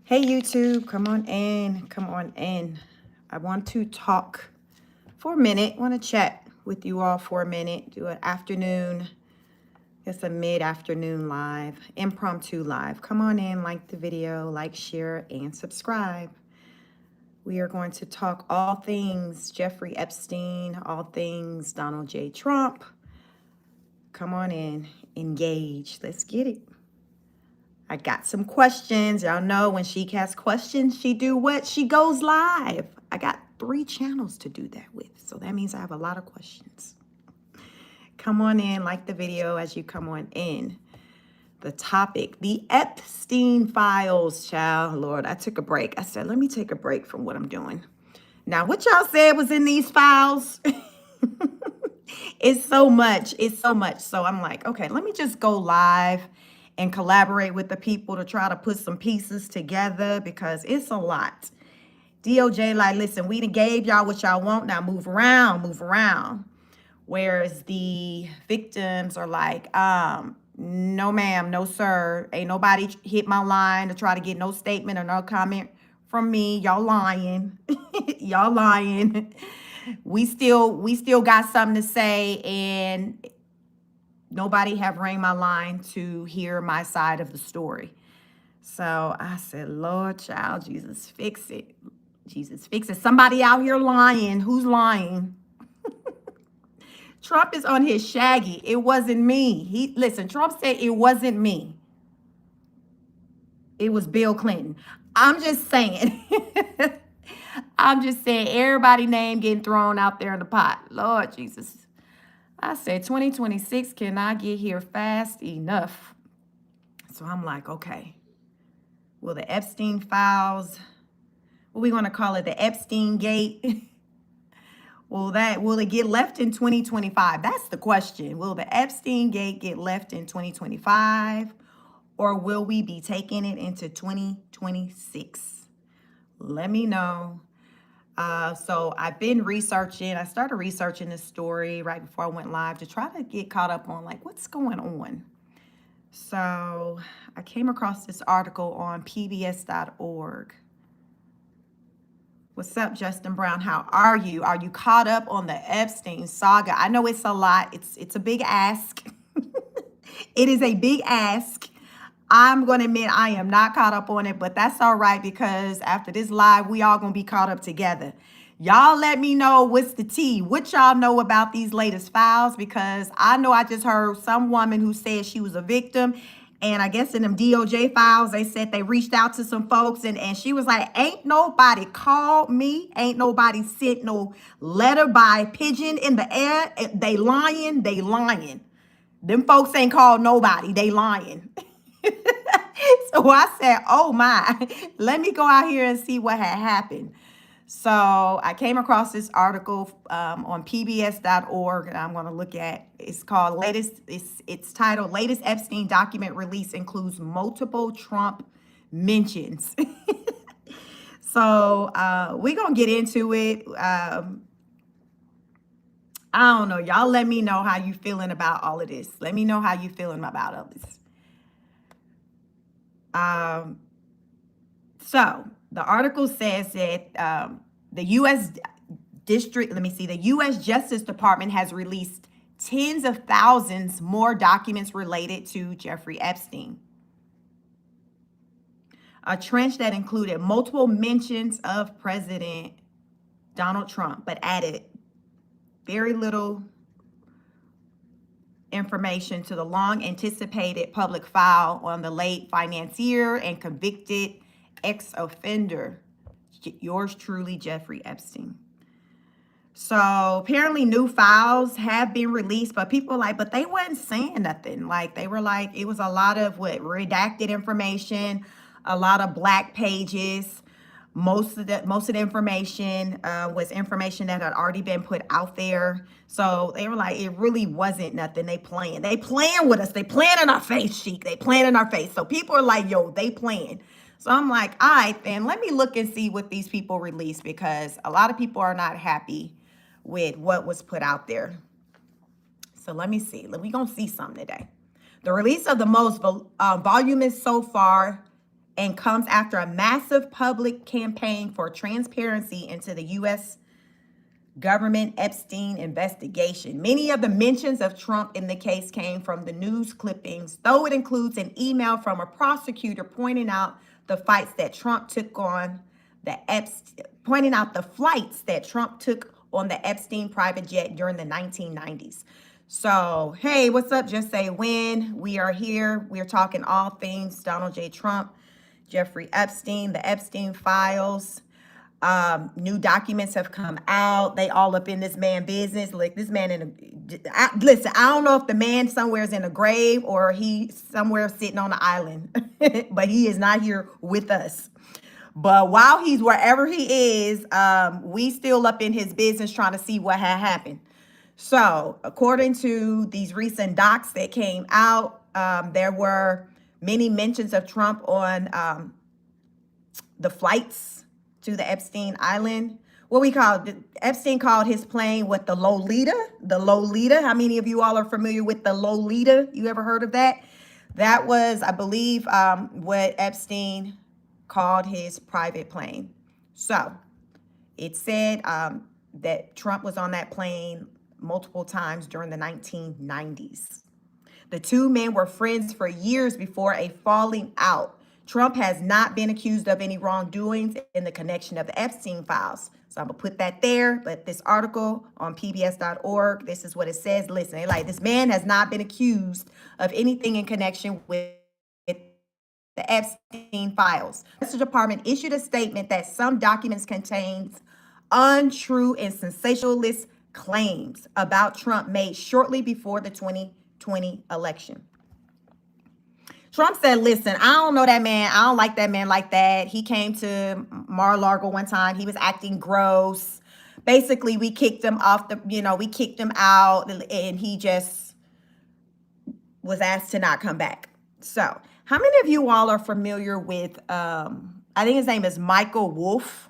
Hey YouTube, come on in, come on in. I want to talk for a minute. I want to chat with you all for a minute. Do an afternoon, it's a mid-afternoon live, impromptu live. Come on in, like the video, like, share, and subscribe. We are going to talk all things Jeffrey Epstein, all things Donald J. Trump. Come on in, engage. Let's get it. I got some questions. Y'all know when she has questions, she do what? She goes live. I got 3 channels to do that with. So that means I have a lot of questions. Come on in, like the video as you come on in. The topic, the Epstein Files, child. Lord, I took a break. I said, let me take a break from what I'm doing. Now, what y'all said was in these files, it's so much. It's so much. So I'm like, okay, let me just go live and collaborate with the people to try to put some pieces together because it's a lot. DOJ like, listen, we done gave y'all what y'all want. Now move around, move around. Whereas the victims are like, no ma'am, no sir. Ain't nobody hit my line to try to get no statement or no comment from me. Y'all lying. Y'all lying. We still got something to say, and nobody have rang my line to hear my side of the story. So I said, Lord, child, Jesus, fix it. Jesus, fix it. Somebody out here lying. Who's lying? Trump is on his shaggy. It wasn't me. Listen, Trump said it wasn't me. It was Bill Clinton. I'm just saying. I'm just saying everybody's name getting thrown out there in the pot. Lord Jesus. I said 2026 cannot get here fast enough. So I'm like, okay. Will the Epstein Files, what are we going to call it? The Epstein Gate? Will it get left in 2025? That's the question. Will the Epstein Gate get left in 2025? Or will we be taking it into 2026? Let me know. So I've been researching. I started researching this story right before I went live to try to get caught up on like what's going on. So I came across this article on pbs.org. What's up, Justin Brown? How are you? Are you caught up on the Epstein saga? I know it's a lot. It's a big ask. It is a big ask. I'm going to admit I am not caught up on it, but that's all right because after this live, we all going to be caught up together. Y'all let me know what's the tea. What y'all know about these latest files because I know I just heard some woman who said she was a victim. And I guess in them DOJ files, they said they reached out to some folks and she was like, ain't nobody called me. Ain't nobody sent no letter by pigeon in the air. They lying. They lying. Them folks ain't called nobody. They lying. So I said, oh my, let me go out here and see what had happened. So I came across this article on pbs.org and I'm going to look at, it's called it's titled Latest Epstein Document Release Includes Multiple Trump Mentions. So we're going to get into it. I don't know. Y'all let me know how you feeling about all of this. Let me know how you feeling about all this. So the article says that the U.S. the U.S. Justice Department has released tens of thousands more documents related to Jeffrey Epstein. A trench that included multiple mentions of President Donald Trump, but added very little information to the long anticipated public file on the late financier and convicted ex-offender, yours truly, Jeffrey Epstein. So apparently new files have been released, but people are like, but they wasn't saying nothing. Like they were like, it was a lot of redacted information, a lot of black pages. Most of the information was information that had already been put out there. So they were like, it really wasn't nothing. They playing with us. They playing in our face, Sheik. They playing in our face. So people are like, yo, they playing. So I'm like, all right, then let me look and see what these people released because a lot of people are not happy with what was put out there. So let me see. We're going to see something today. The release of the most voluminous so far and comes after a massive public campaign for transparency into the U.S. government Epstein investigation. Many of the mentions of Trump in the case came from the news clippings, though it includes an email from a prosecutor pointing out the flights that Trump took on the Epstein private jet during the 1990s. So, hey, what's up? Just say when. We are here. We are talking all things Donald J. Trump, Jeffrey Epstein, the Epstein Files. New documents have come out. They all up in this man business. Like this man listen, I don't know if the man somewhere is in a grave or he somewhere sitting on an island, but he is not here with us. But while he's wherever he is, we still up in his business trying to see what had happened. So according to these recent docs that came out, there were many mentions of Trump on the flights to the Epstein Island. Epstein called his plane the Lolita. The Lolita. How many of you all are familiar with the Lolita? You ever heard of that? That was, I believe, what Epstein called his private plane. So it said that Trump was on that plane multiple times during the 1990s. The two men were friends for years before a falling out. Trump has not been accused of any wrongdoings in the connection of the Epstein Files. So I'm going to put that there. But this article on pbs.org, this is what it says. Listen, this man has not been accused of anything in connection with the Epstein Files. The Justice Department issued a statement that some documents contains untrue and sensationalist claims about Trump made shortly before the 2020 election. Trump said, listen, I don't know that man. I don't like that man like that. He came to Mar-a-Lago one time. He was acting gross. Basically, we kicked him off we kicked him out and he just was asked to not come back. So how many of you all are familiar with, I think his name is Michael Wolff.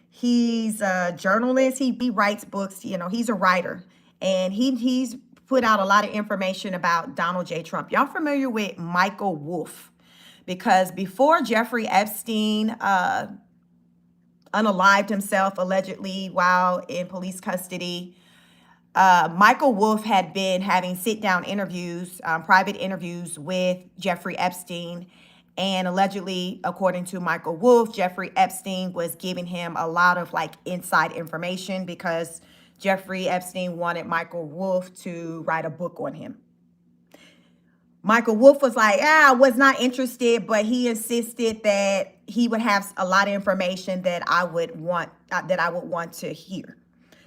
He's a journalist. He writes books. He's a writer. And he's put out a lot of information about Donald J. Trump. Y'all familiar with Michael Wolff? Because before Jeffrey Epstein unalived himself allegedly while in police custody, Michael Wolff had been having sit-down interviews, private interviews with Jeffrey Epstein. And allegedly, according to Michael Wolff, Jeffrey Epstein was giving him a lot of inside information because Jeffrey Epstein wanted Michael Wolff to write a book on him. Michael Wolff was like, I was not interested, but he insisted that he would have a lot of information that I would want to hear.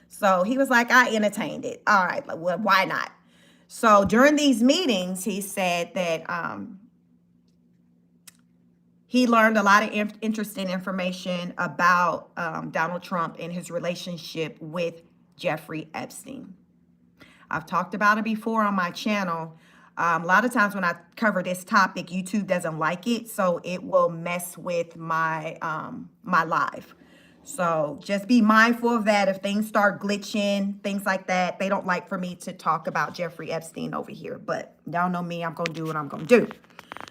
So he was like, I entertained it. All right, well, why not? So during these meetings, he said that he learned a lot of interesting information about Donald Trump and his relationship with Jeffrey Epstein. I've talked about it before on my channel. A lot of times when I cover this topic, YouTube doesn't like it, so it will mess with my my live. So just be mindful of that. If things start glitching, things like that, they don't like for me to talk about Jeffrey Epstein over here. But y'all know me, I'm going to do what I'm going to do.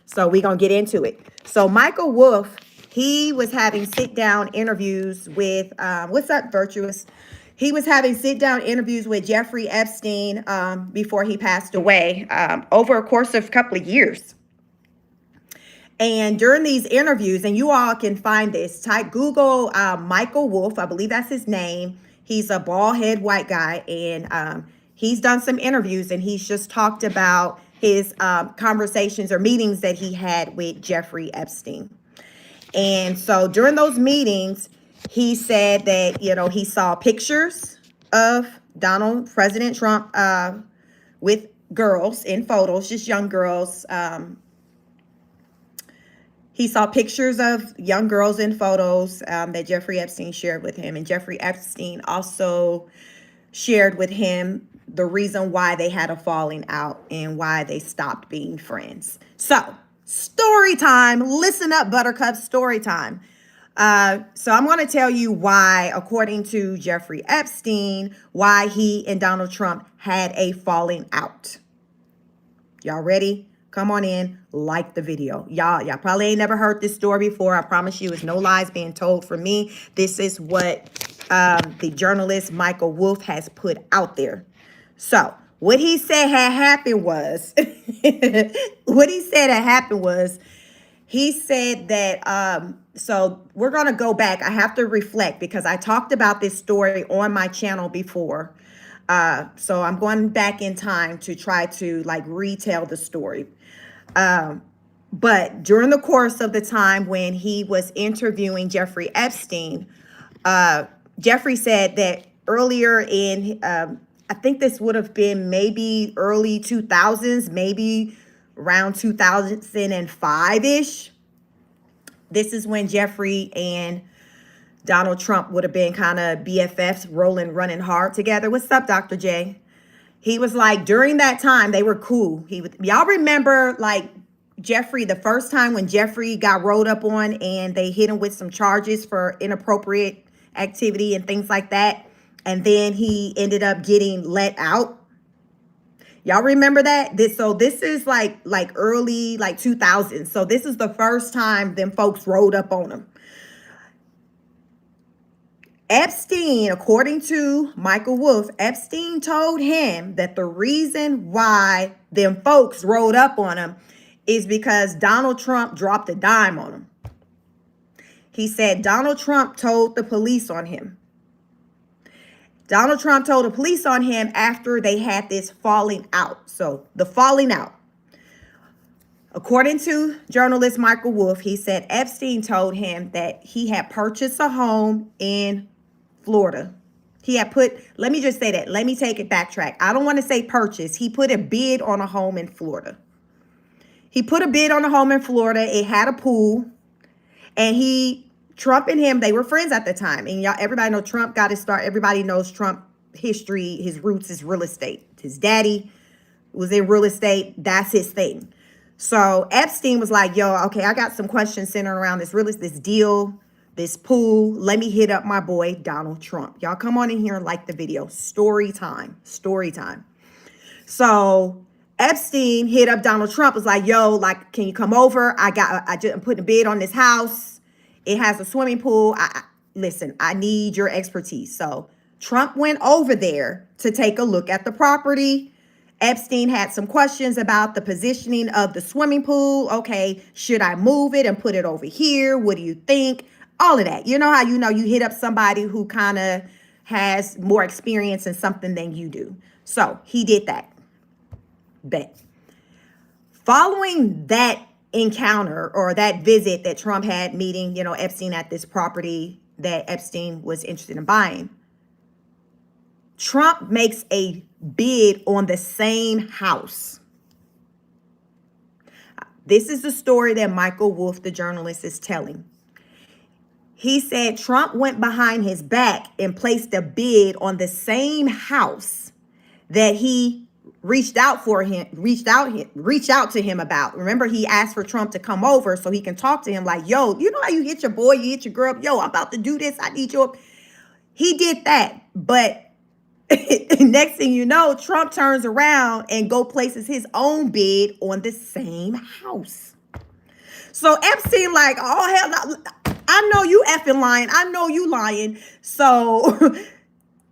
So we're going to get into it. So Michael Wolff, he was having sit-down interviews with, what's up, Virtuous? He was having sit-down interviews with Jeffrey Epstein before he passed away over a course of a couple of years. And during these interviews, and you all can find this, Google Michael Wolff, I believe that's his name. He's a bald-head white guy, and he's done some interviews, and he's just talked about his conversations or meetings that he had with Jeffrey Epstein. And so during those meetings, he said that, he saw pictures of President Trump with girls in photos, just young girls. He saw pictures of young girls in photos that Jeffrey Epstein shared with him. And Jeffrey Epstein also shared with him the reason why they had a falling out and why they stopped being friends. So, story time. Listen up, Buttercup, story time. So I'm going to tell you why, according to Jeffrey Epstein, why he and Donald Trump had a falling out. Y'all ready? Come on in, like the video. Y'all probably ain't never heard this story before. I promise you, it's no lies being told from me. This is what the journalist Michael Wolff has put out there. So what he said had happened was, he said that, so we're going to go back. I have to reflect because I talked about this story on my channel before. So I'm going back in time to try to like retell the story. But during the course of the time when he was interviewing Jeffrey Epstein, Jeffrey said that earlier in, I think this would have been maybe early 2000s, maybe around 2005-ish. This is when Jeffrey and Donald Trump would have been kind of BFFs, running hard together. What's up, Dr. J? He was like, during that time, they were cool. Y'all remember like Jeffrey, the first time when Jeffrey got rolled up on and they hit him with some charges for inappropriate activity and things like that. And then he ended up getting let out. Y'all remember that? This is like early, like 2000s. So this is the first time them folks rolled up on him. Epstein, according to Michael Wolff, Epstein told him that the reason why them folks rolled up on him is because Donald Trump dropped a dime on him. He said Donald Trump told the police on him. Donald Trump told the police on him after they had this falling out. So the falling out. According to journalist Michael Wolff, he said Epstein told him that he had purchased a home in Florida. He had let me just say that. Let me take it backtrack. I don't want to say purchase. He put a bid on a home in Florida. He put a bid on a home in Florida. It had a pool. And Trump and him, they were friends at the time. And y'all, everybody know Trump got his start. Everybody knows Trump history. His roots is real estate. His daddy was in real estate. That's his thing. So Epstein was like, yo, okay, I got some questions centered around this deal, this pool. Let me hit up my boy, Donald Trump. Y'all come on in here and like the video. Story time. So Epstein hit up Donald Trump, was like, yo, like, can you come over? I'm putting a bid on this house. It has a swimming pool. Listen, I need your expertise. So Trump went over there to take a look at the property. Epstein had some questions about the positioning of the swimming pool. Okay, should I move it and put it over here? What do you think? All of that. You know how you hit up somebody who kind of has more experience in something than you do. So he did that. Bet. Following that encounter or that visit that Trump had meeting, Epstein at this property that Epstein was interested in buying, Trump makes a bid on the same house. This is the story that Michael Wolff, the journalist, is telling. He said Trump went behind his back and placed a bid on the same house that he reached out to him about. Remember, he asked for Trump to come over so he can talk to him like, yo, you know how you hit your boy, you hit your girl, yo, I'm about to do this, I need your. He did that, but next thing you know, Trump turns around and places his own bid on the same house. So Epstein like, oh, hell no. I know you effing lying. I know you lying. So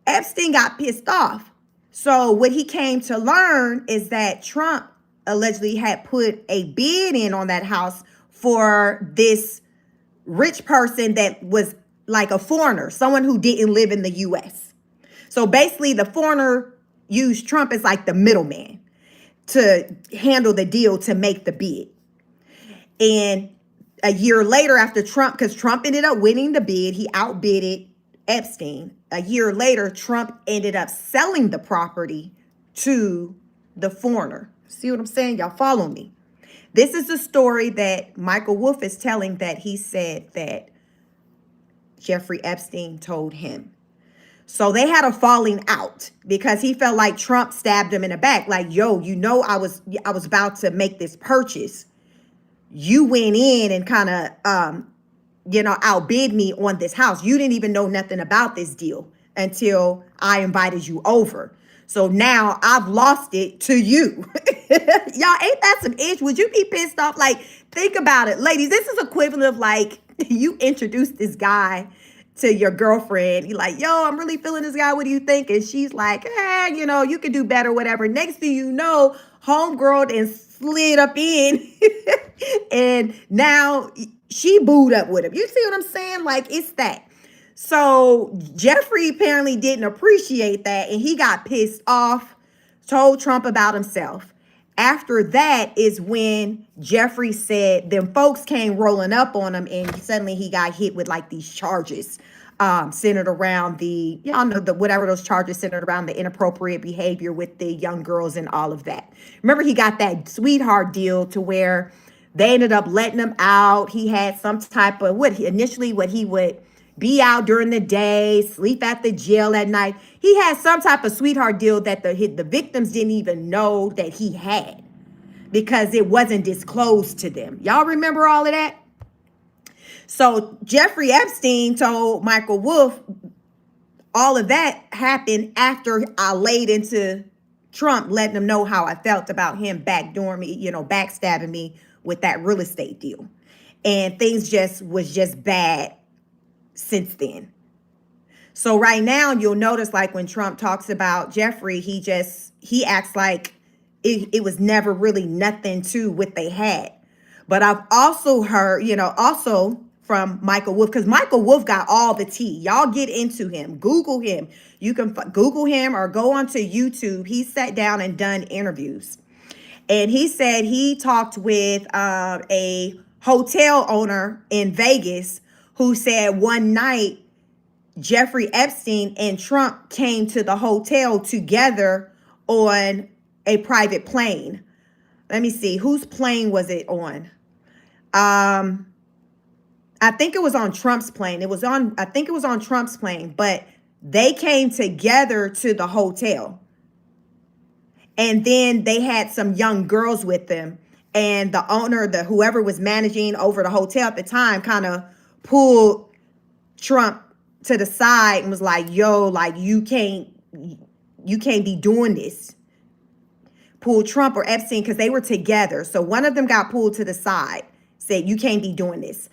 Epstein got pissed off. So what he came to learn is that Trump allegedly had put a bid in on that house for this rich person that was like a foreigner, someone who didn't live in the U.S. So basically the foreigner used Trump as like the middleman to handle the deal to make the bid. And a year later after Trump, because Trump ended up winning the bid, he outbidded Epstein. A year later, Trump ended up selling the property to the foreigner. See what I'm saying? Y'all follow me. This is the story that Michael Wolff is telling, that he said that Jeffrey Epstein told him. So they had a falling out because he felt like Trump stabbed him in the back. Like, yo, I was about to make this purchase. You went in and kind of, outbid me on this house. You didn't even know nothing about this deal until I invited you over. So now I've lost it to you. Y'all, ain't that some ish? Would you be pissed off? Like, think about it. Ladies, this is equivalent of like you introduced this guy to your girlfriend. You're like, yo, I'm really feeling this guy. What do you think? And she's like, you know, you could do better, whatever. Next thing you know, homegirl and slid up in and now she booed up with him. You see what I'm saying? Like, it's that. So Jeffrey apparently didn't appreciate that, and he got pissed off, told Trump about himself. After that is when Jeffrey said them folks came rolling up on him, and suddenly he got hit with like these charges centered around the, y'all know, the whatever those charges centered around the inappropriate behavior with the young girls and all of that. Remember, he got that sweetheart deal to where they ended up letting him out. He had some type of what he would be out during the day, sleep at the jail at night. He had some type of sweetheart deal that the victims didn't even know that he had because it wasn't disclosed to them. Y'all remember all of that? So Jeffrey Epstein told Michael Wolff all of that happened after I laid into Trump, letting him know how I felt about him backdooring me, you know, backstabbing me with that real estate deal. And things was just bad since then. So right now you'll notice, like, when Trump talks about Jeffrey, he acts like it was never really nothing to what they had. But I've also heard, you know, also from Michael Wolff, because Michael Wolff got all the tea. Y'all get into him. Google him. You can Google him or go onto YouTube. He sat down and done interviews. And he said he talked with a hotel owner in Vegas who said one night Jeffrey Epstein and Trump came to the hotel together on a private plane. Let me see, whose plane was it on? I think it was on Trump's plane. I think it was on Trump's plane, but they came together to the hotel. And then they had some young girls with them. And the owner, whoever was managing over the hotel at the time, kind of pulled Trump to the side and was like, yo, like, you can't be doing this. Pulled Trump or Epstein, because they were together. So one of them got pulled to the side, said, you can't be doing this.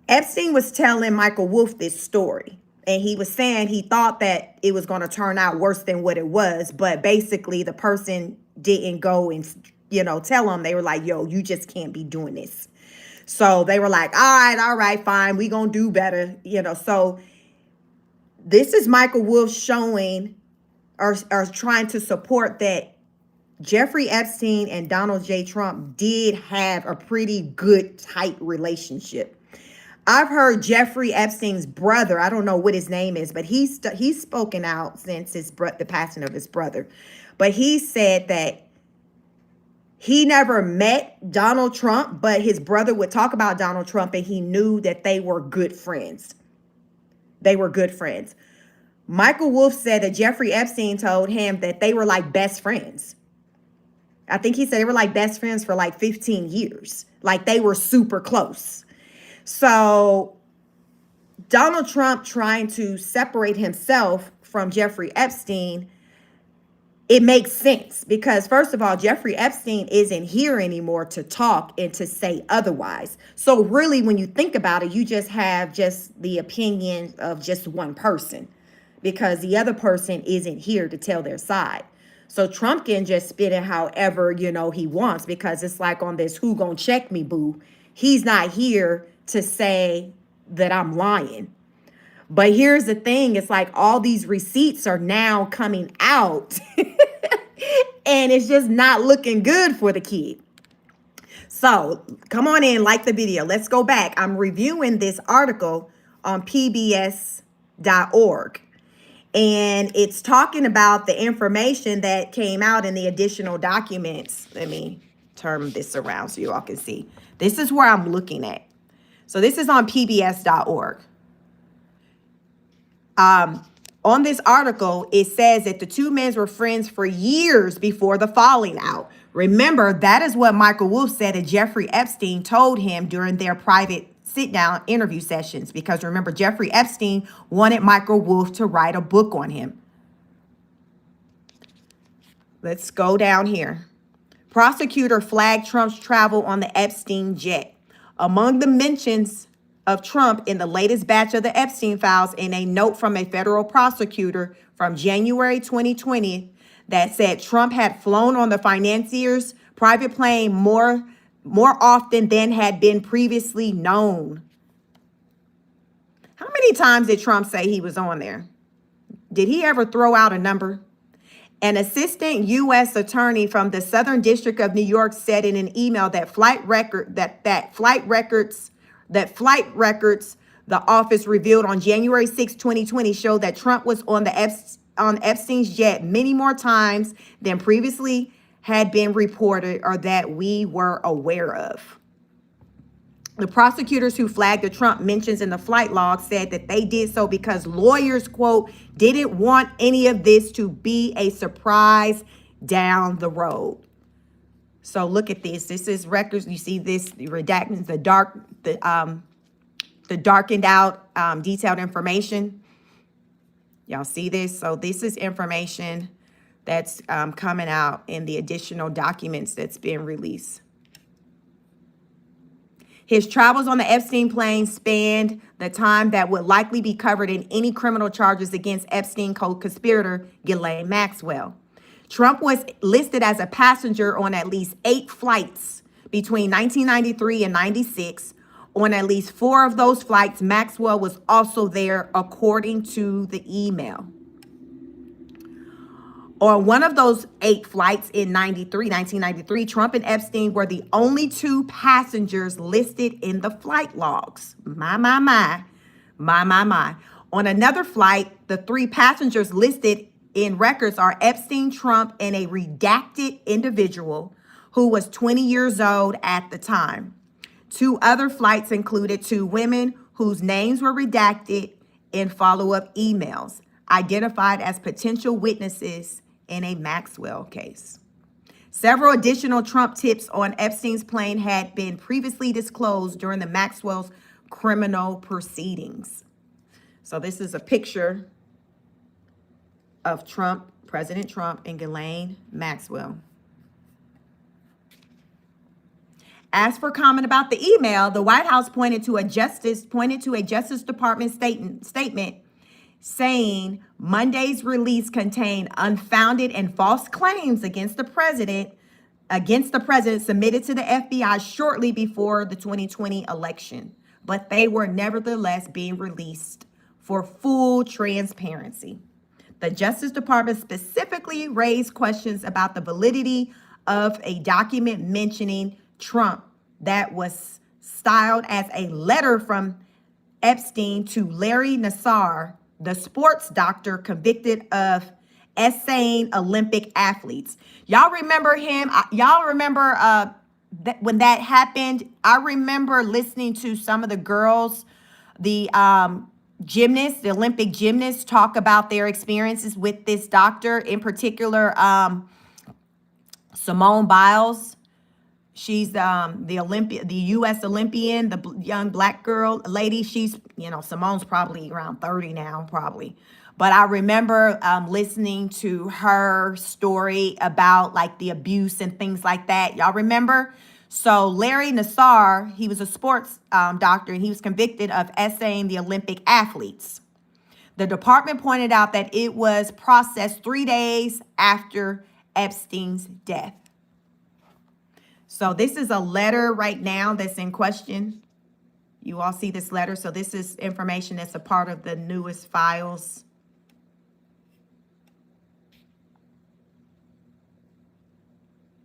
Epstein was telling Michael Wolff this story, and he was saying he thought that it was going to turn out worse than what it was. But basically the person didn't go and, you know, tell him. They were like, yo, you just can't be doing this. So they were like, all right, fine. We going to do better. You know, so this is Michael Wolff showing or trying to support that Jeffrey Epstein and Donald J. Trump did have a pretty good, tight relationship. I've heard Jeffrey Epstein's brother, I don't know what his name is, but he's spoken out since the passing of his brother. But he said that he never met Donald Trump, but his brother would talk about Donald Trump, and he knew that they were good friends. They were good friends. Michael Wolff said that Jeffrey Epstein told him that they were like best friends. I think he said they were like best friends for like 15 years. Like, they were super close. So Donald Trump trying to separate himself from Jeffrey Epstein, it makes sense because, first of all, Jeffrey Epstein isn't here anymore to talk and to say otherwise. So really, when you think about it, you just have just the opinion of just one person because the other person isn't here to tell their side. So Trump can just spit it however, you know, he wants, because it's like on this who gonna check me boo. He's not here to say that I'm lying. But here's the thing. It's like all these receipts are now coming out and it's just not looking good for the kid. So come on in, like the video. Let's go back. I'm reviewing this article on pbs.org. And it's talking about the information that came out in the additional documents. Let me turn this around so you all can see. This is where I'm looking at. So this is on pbs.org. On this article, it says that the two men were friends for years before the falling out. Remember, that is what Michael Wolff said that Jeffrey Epstein told him during their private sit-down interview sessions. Because remember, Jeffrey Epstein wanted Michael Wolff to write a book on him. Let's go down here. Prosecutor flagged Trump's travel on the Epstein jet. Among the mentions of Trump in the latest batch of the Epstein Files, in a note from a federal prosecutor from January 2020 that said Trump had flown on the financier's private plane more often than had been previously known. How many times did Trump say he was on there? Did he ever throw out a number? An assistant U.S. attorney from the Southern District of New York said in an email that flight records the office revealed on January 6, 2020 showed that Trump was on Epstein's jet many more times than previously had been reported or that we were aware of. The prosecutors who flagged the Trump mentions in the flight log said that they did so because lawyers, quote, didn't want any of this to be a surprise down the road. So look at this. This is records. You see this, the redactions, the darkened out, detailed information. Y'all see this? So this is information that's coming out in the additional documents that's being released. His travels on the Epstein plane spanned the time that would likely be covered in any criminal charges against Epstein co-conspirator Ghislaine Maxwell. Trump was listed as a passenger on at least 8 flights between 1993 and 96. On at least 4 of those flights, Maxwell was also there, according to the email. On one of those 8 flights in 1993, Trump and Epstein were the only 2 passengers listed in the flight logs. My. On another flight, the 3 passengers listed in records are Epstein, Trump, and a redacted individual who was 20 years old at the time. 2 other flights included 2 women whose names were redacted in follow-up emails, identified as potential witnesses in a Maxwell case. Several additional Trump tips on Epstein's plane had been previously disclosed during the Maxwell's criminal proceedings. So this is a picture of Trump, President Trump, and Ghislaine Maxwell. As for comment about the email, the White House pointed to a Justice Department statement saying Monday's release contained unfounded and false claims against the president submitted to the FBI shortly before the 2020 election, but they were nevertheless being released for full transparency. The Justice Department specifically raised questions about the validity of a document mentioning Trump that was styled as a letter from Epstein to Larry Nassar, the sports doctor convicted of essaying Olympic athletes. Y'all remember him? Y'all remember when that happened? I remember listening to some of the girls, the gymnasts, the Olympic gymnasts, talk about their experiences with this doctor. In particular, Simone Biles. She's the U.S. Olympian, the young black girl lady. She's, Simone's probably around 30 now, probably. But I remember listening to her story about like the abuse and things like that. Y'all remember? So Larry Nassar, he was a sports doctor, and he was convicted of essaying the Olympic athletes. The department pointed out that it was processed 3 days after Epstein's death. So this is a letter right now that's in question. You all see this letter. So this is information that's a part of the newest files.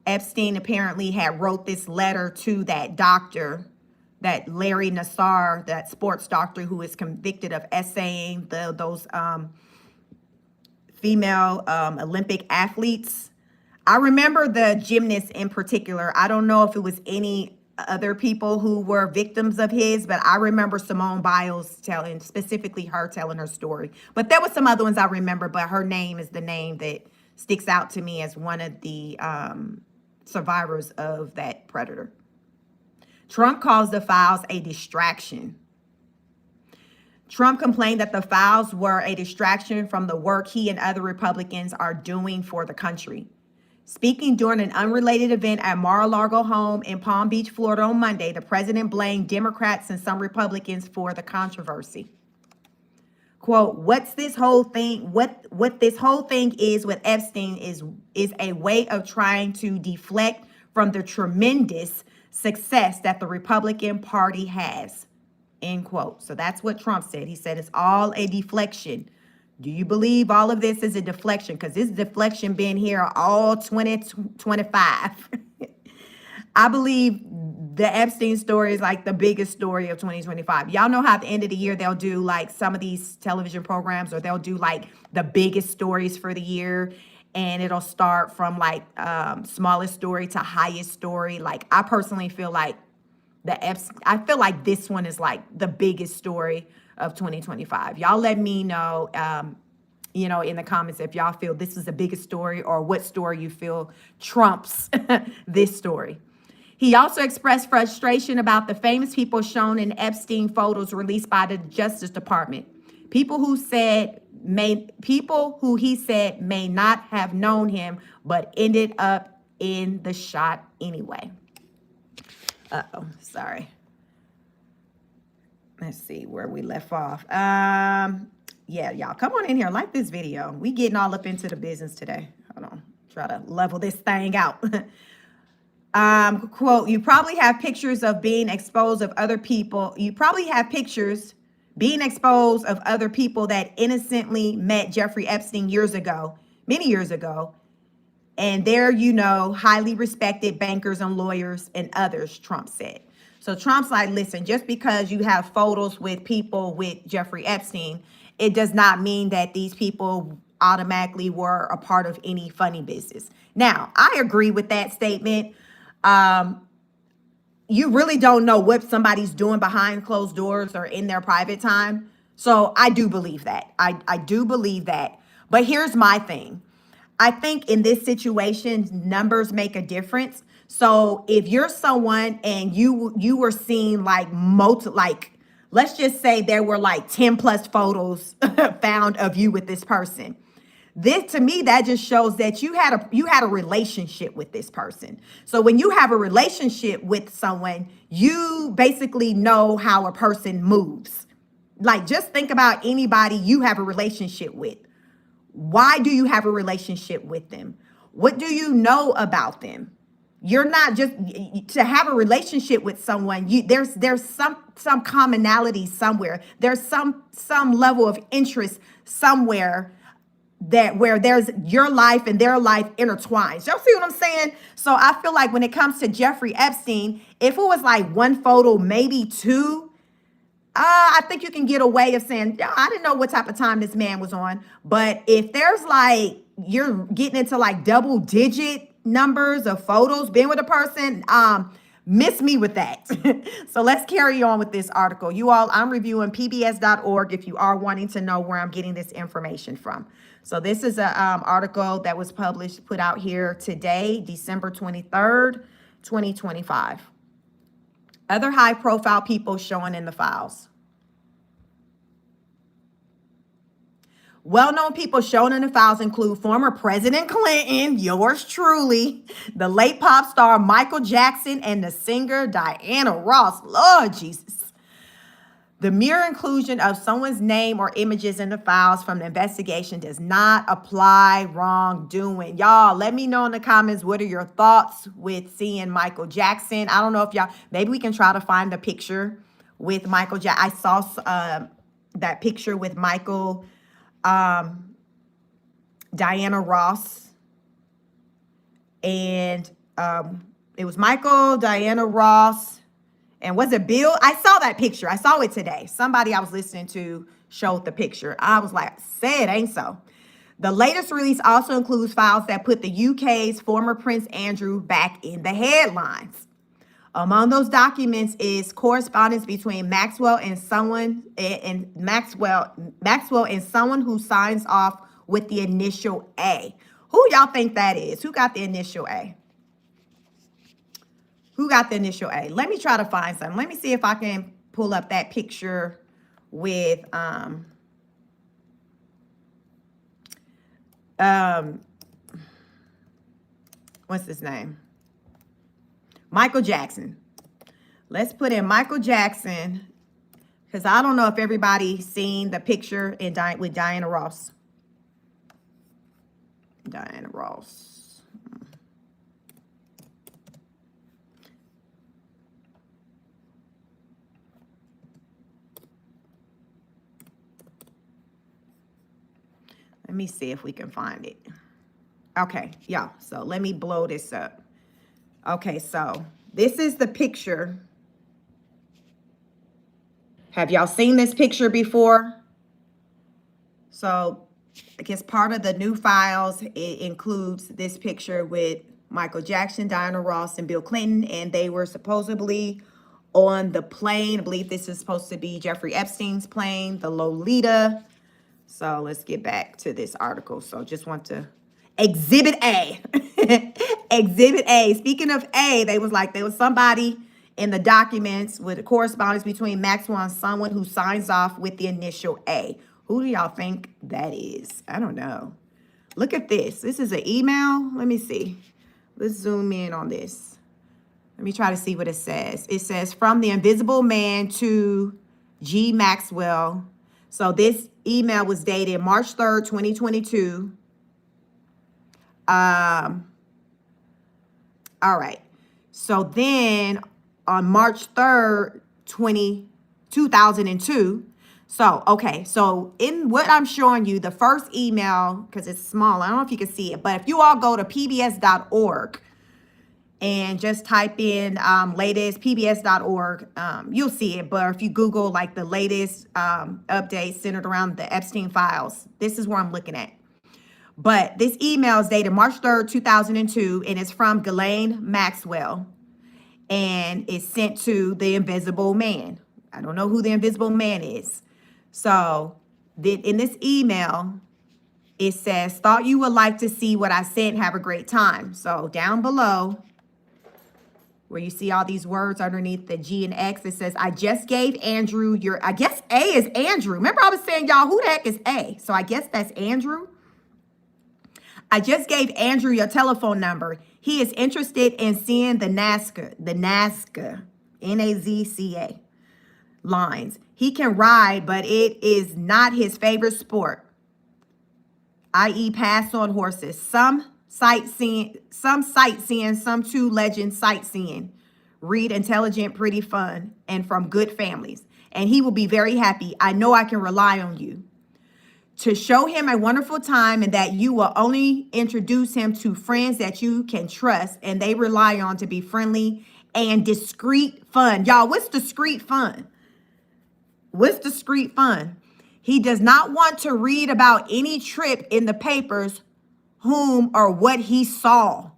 Epstein apparently had wrote this letter to that doctor, that Larry Nassar, that sports doctor who is convicted of essaying those female Olympic athletes. I remember the gymnasts in particular. I don't know if it was any other people who were victims of his, but I remember Simone Biles specifically her telling her story. But there were some other ones I remember, but her name is the name that sticks out to me as one of the survivors of that predator. Trump calls the files a distraction. Trump complained that the files were a distraction from the work he and other Republicans are doing for the country. Speaking during an unrelated event at Mar-a-Lago home in Palm Beach, Florida on Monday, the president blamed Democrats and some Republicans for the controversy. Quote, what's this whole thing? What this whole thing is with Epstein is a way of trying to deflect from the tremendous success that the Republican Party has. End quote. So that's what Trump said. He said it's all a deflection. Do you believe all of this is a deflection? Because this deflection been here all 2025. I believe the Epstein story is like the biggest story of 2025. Y'all know how at the end of the year, they'll do like some of these television programs, or they'll do like the biggest stories for the year. And it'll start from like smallest story to highest story. Like I personally feel like I feel like this one is like the biggest story of 2025. Y'all let me know, in the comments if y'all feel this is the biggest story, or what story you feel trumps this story. He also expressed frustration about the famous people shown in Epstein photos released by the Justice Department. People who he said may not have known him, but ended up in the shot anyway. Sorry. Let's see where we left off. Yeah, y'all come on in here, like this video. We getting all up into the business today. Hold on, try to level this thing out. Quote, you probably have pictures of being exposed of other people. You probably have pictures being exposed of other people that innocently met Jeffrey Epstein many years ago. And they're, highly respected bankers and lawyers and others, Trump said. So Trump's like, listen, just because you have photos with people with Jeffrey Epstein, it does not mean that these people automatically were a part of any funny business. Now, I agree with that statement. You really don't know what somebody's doing behind closed doors or in their private time. So I do believe that. I do believe that. But here's my thing. I think in this situation, numbers make a difference. So if you're someone and you were seeing let's just say there were like 10 plus photos found of you with this person. This, to me, that just shows that you had a relationship with this person. So when you have a relationship with someone, you basically know how a person moves. Like, just think about anybody you have a relationship with. Why do you have a relationship with them? What do you know about them? You're not just to have a relationship with someone. There's some commonality somewhere. There's some level of interest somewhere where there's your life and their life intertwined. Y'all see what I'm saying? So I feel like when it comes to Jeffrey Epstein, if it was like one photo, maybe two, I think you can get a way of saying, I didn't know what type of time this man was on. But if there's like, you're getting into like double digit numbers of photos being with a person, miss me with that. So let's carry on with this article. You all, I'm reviewing pbs.org if you are wanting to know where I'm getting this information from. So this is an article that was put out here today, December 23rd, 2025. Other high-profile people shown in the files. Well-known people shown in the files include former President Clinton, yours truly, the late pop star Michael Jackson, and the singer Diana Ross. Lord Jesus. The mere inclusion of someone's name or images in the files from the investigation does not apply wrongdoing. Y'all, let me know in the comments, what are your thoughts with seeing Michael Jackson? I don't know if y'all, maybe we can try to find a picture with Michael Jackson. I saw that picture with Michael, Diana Ross, and it was Michael, Diana Ross, and was it Bill? I saw that picture. I saw it today. Somebody I was listening to showed the picture. I was like, say it ain't so. The latest release also includes files that put the UK's former Prince Andrew back in the headlines. Among those documents is correspondence between Maxwell and someone who signs off with the initial A. Who y'all think that is? Who got the initial A? Who got the initial A? Let me try to find something. Let me see if I can pull up that picture with what's his name? Michael Jackson. Let's put in Michael Jackson, because I don't know if everybody's seen the picture with Diana Ross. Diana Ross. Let me see if we can find it. Okay, y'all. So let me blow this up. Okay, so this is the picture. Have y'all seen this picture before? So I guess part of the new files, it includes this picture with Michael Jackson, Diana Ross, and Bill Clinton, and they were supposedly on the plane. I believe this is supposed to be Jeffrey Epstein's plane, the Lolita. So let's get back to this article. So just want to, Exhibit A. Exhibit A. Speaking of A, there was somebody in the documents with the correspondence between Maxwell and someone who signs off with the initial A. Who do y'all think that is? I don't know. Look at this. This is an email. Let me see. Let's zoom in on this. Let me try to see what it says. It says, from the invisible man to G. Maxwell. So this email was dated March 3rd, 2022. All right. So then on March 3rd, 2002. So, okay. So in what I'm showing you, the first email, because it's small, I don't know if you can see it, but if you all go to pbs.org and just type in latest pbs.org, you'll see it. But if you Google like the latest updates centered around the Epstein Files, this is where I'm looking at. But this email is dated March 3rd, 2002, and it's from Ghislaine Maxwell, and it's sent to the invisible man. I don't know who the invisible man is. So in this email, it says, thought you would like to see what I sent. Have a great time. So down below, where you see all these words underneath the G and X, it says, I just gave Andrew your, I guess A is Andrew. Remember I was saying, y'all, who the heck is A? So I guess that's Andrew. I just gave Andrew your telephone number. He is interested in seeing the Nazca, Nazca lines. He can ride, but it is not his favorite sport, i.e. pass on horses. Some sightseeing, some two legend sightseeing. Read intelligent, pretty fun, and from good families. And he will be very happy. I know I can rely on you to show him a wonderful time, and that you will only introduce him to friends that you can trust and they rely on to be friendly and discreet fun. Y'all, what's discreet fun? What's discreet fun? He does not want to read about any trip in the papers, whom or what he saw.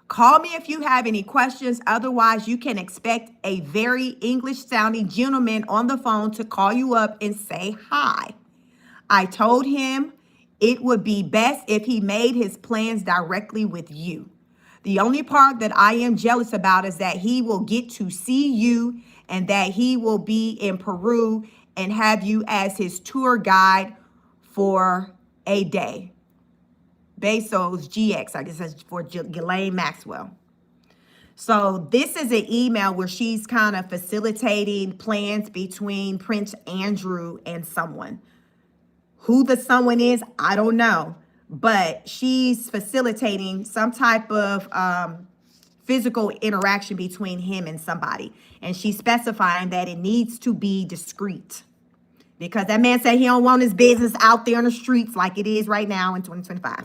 Call me if you have any questions. Otherwise, you can expect a very English-sounding gentleman on the phone to call you up and say hi. I told him it would be best if he made his plans directly with you. The only part that I am jealous about is that he will get to see you and that he will be in Peru and have you as his tour guide for a day. Bezos GX, I guess that's for Ghislaine Maxwell. So this is an email where she's kind of facilitating plans between Prince Andrew and someone. Who the someone is, I don't know, but she's facilitating some type of physical interaction between him and somebody. And she's specifying that it needs to be discreet, because that man said he don't want his business out there on the streets like it is right now in 2025.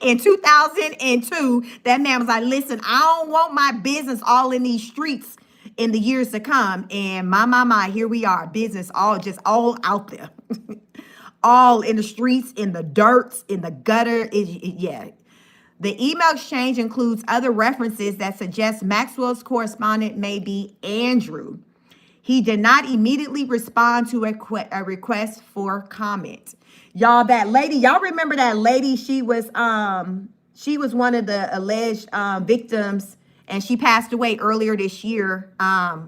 In 2002, that man was like, listen, I don't want my business all in these streets in the years to come. And my, here we are, business all out there. All in the streets, in the dirt, in the gutter. Yeah. The email exchange includes other references that suggest Maxwell's correspondent may be Andrew. He did not immediately respond to a request for comment. Y'all, that lady, y'all remember that lady? She was one of the alleged victims, and she passed away earlier this year. I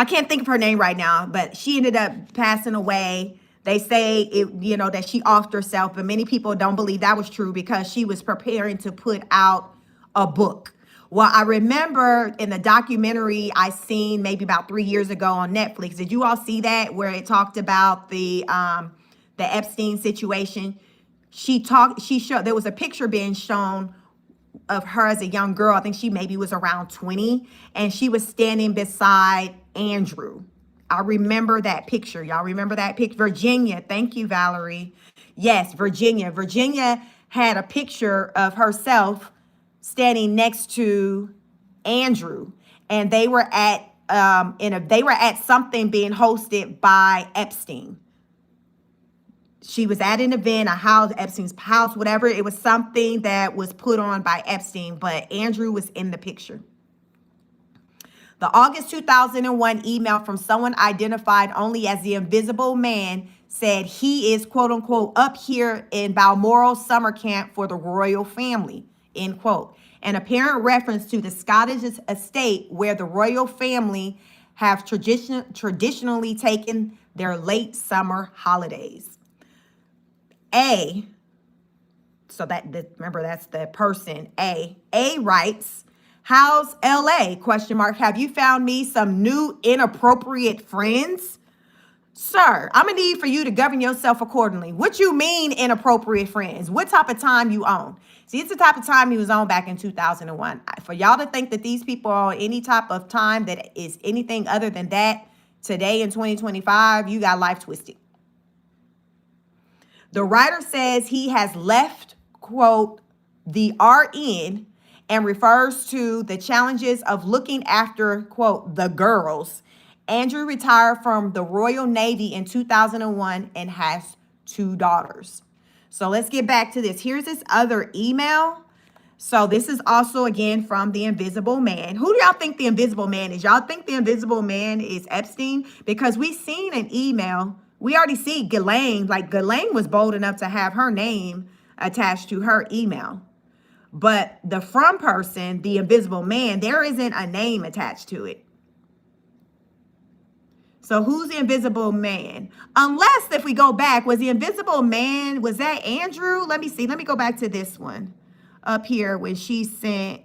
can't think of her name right now, but she ended up passing away. They say that she offed herself, but many people don't believe that was true because she was preparing to put out a book. Well, I remember in the documentary I seen maybe about 3 years ago on Netflix. Did you all see that where it talked about the Epstein situation? She showed, there was a picture being shown of her as a young girl. I think she maybe was around 20, and she was standing beside Andrew. I remember that picture. Y'all remember that picture? Virginia. Thank you, Valerie. Yes, Virginia. Virginia had a picture of herself standing next to Andrew, and they were at something being hosted by Epstein. She was at an event, a house, Epstein's house, whatever. It was something that was put on by Epstein, but Andrew was in the picture. The August 2001 email from someone identified only as the Invisible Man said he is, quote unquote, up here in Balmoral summer camp for the royal family, end quote. An apparent reference to the Scottish estate where the royal family have traditionally taken their late summer holidays. Remember that's the person. A writes, "How's LA? Question mark. Have you found me some new inappropriate friends?" Sir, I'm gonna need for you to govern yourself accordingly. What you mean inappropriate friends? What type of time you on? See, it's the type of time he was on back in 2001. For y'all to think that these people are on any type of time that is anything other than that today in 2025, you got life twisted. The writer says he has left, quote, the RN, and refers to the challenges of looking after, quote, the girls. Andrew retired from the Royal Navy in 2001 and has 2 daughters. So let's get back to this. Here's this other email. So this is also, again, from the Invisible Man. Who do y'all think the Invisible Man is? Y'all think the Invisible Man is Epstein? Because we seen an email. We already see Ghislaine. Like, Ghislaine was bold enough to have her name attached to her email. But the from person, the Invisible Man, there isn't a name attached to it. So who's the Invisible Man? Unless, if we go back, was the Invisible Man, was that Andrew? Let me see. Let me go back to this one up here when she sent.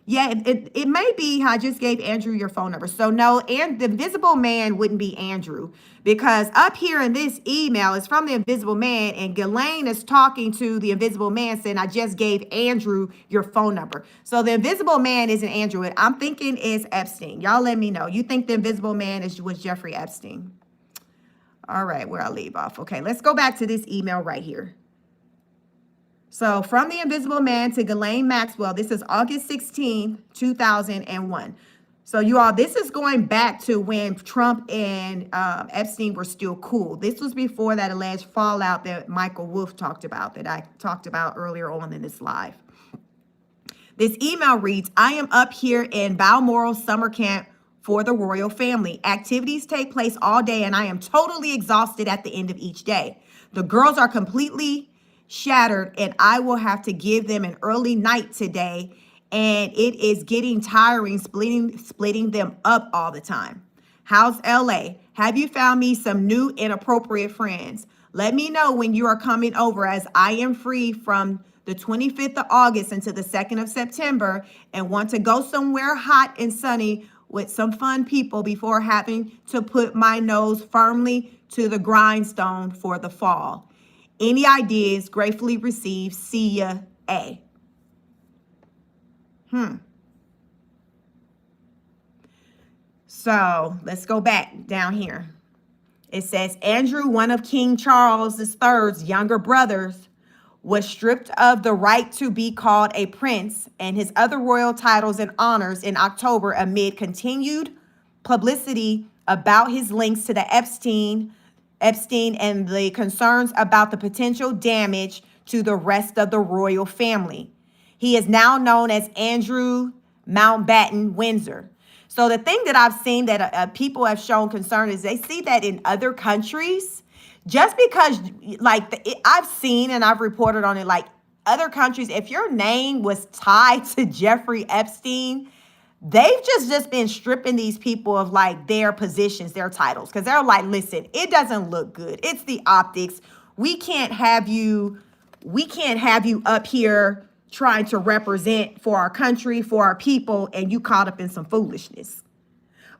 Yeah, it may be I just gave Andrew your phone number. So no, and the Invisible Man wouldn't be Andrew, because up here in this email is from the Invisible Man, and Ghislaine is talking to the Invisible Man saying, I just gave Andrew your phone number. So the Invisible Man isn't Andrew. I'm thinking is Epstein. Y'all let me know. You think the Invisible Man was Jeffrey Epstein? All right, where I leave off. Okay, let's go back to this email right here. So from the Invisible Man to Ghislaine Maxwell, this is August 16, 2001. So you all, this is going back to when Trump and Epstein were still cool. This was before that alleged fallout that Michael Wolff talked about, that I talked about earlier on in this live. This email reads, I am up here in Balmoral summer camp for the royal family. Activities take place all day, and I am totally exhausted at the end of each day. The girls are completely shattered, and I will have to give them an early night today, and it is getting tiring splitting them up all the time. How's LA? Have you found me some new inappropriate friends? Let me know when you are coming over, as I am free from the 25th of August until the 2nd of September and want to go somewhere hot and sunny with some fun people before having to put my nose firmly to the grindstone for the fall. Any ideas? Gratefully received. See ya, A. So let's go back down here. It says Andrew, one of King Charles III's younger brothers, was stripped of the right to be called a prince and his other royal titles and honors in October amid continued publicity about his links to the Epstein and the concerns about the potential damage to the rest of the royal family. He is now known as Andrew Mountbatten Windsor. So the thing that I've seen that people have shown concern is they see that in other countries, just because I've seen and I've reported on it, like other countries, if your name was tied to Jeffrey Epstein, they've just been stripping these people of like their positions, their titles, because they're like, listen, it doesn't look good. It's the optics. We can't have you up here trying to represent for our country, for our people, and you caught up in some foolishness.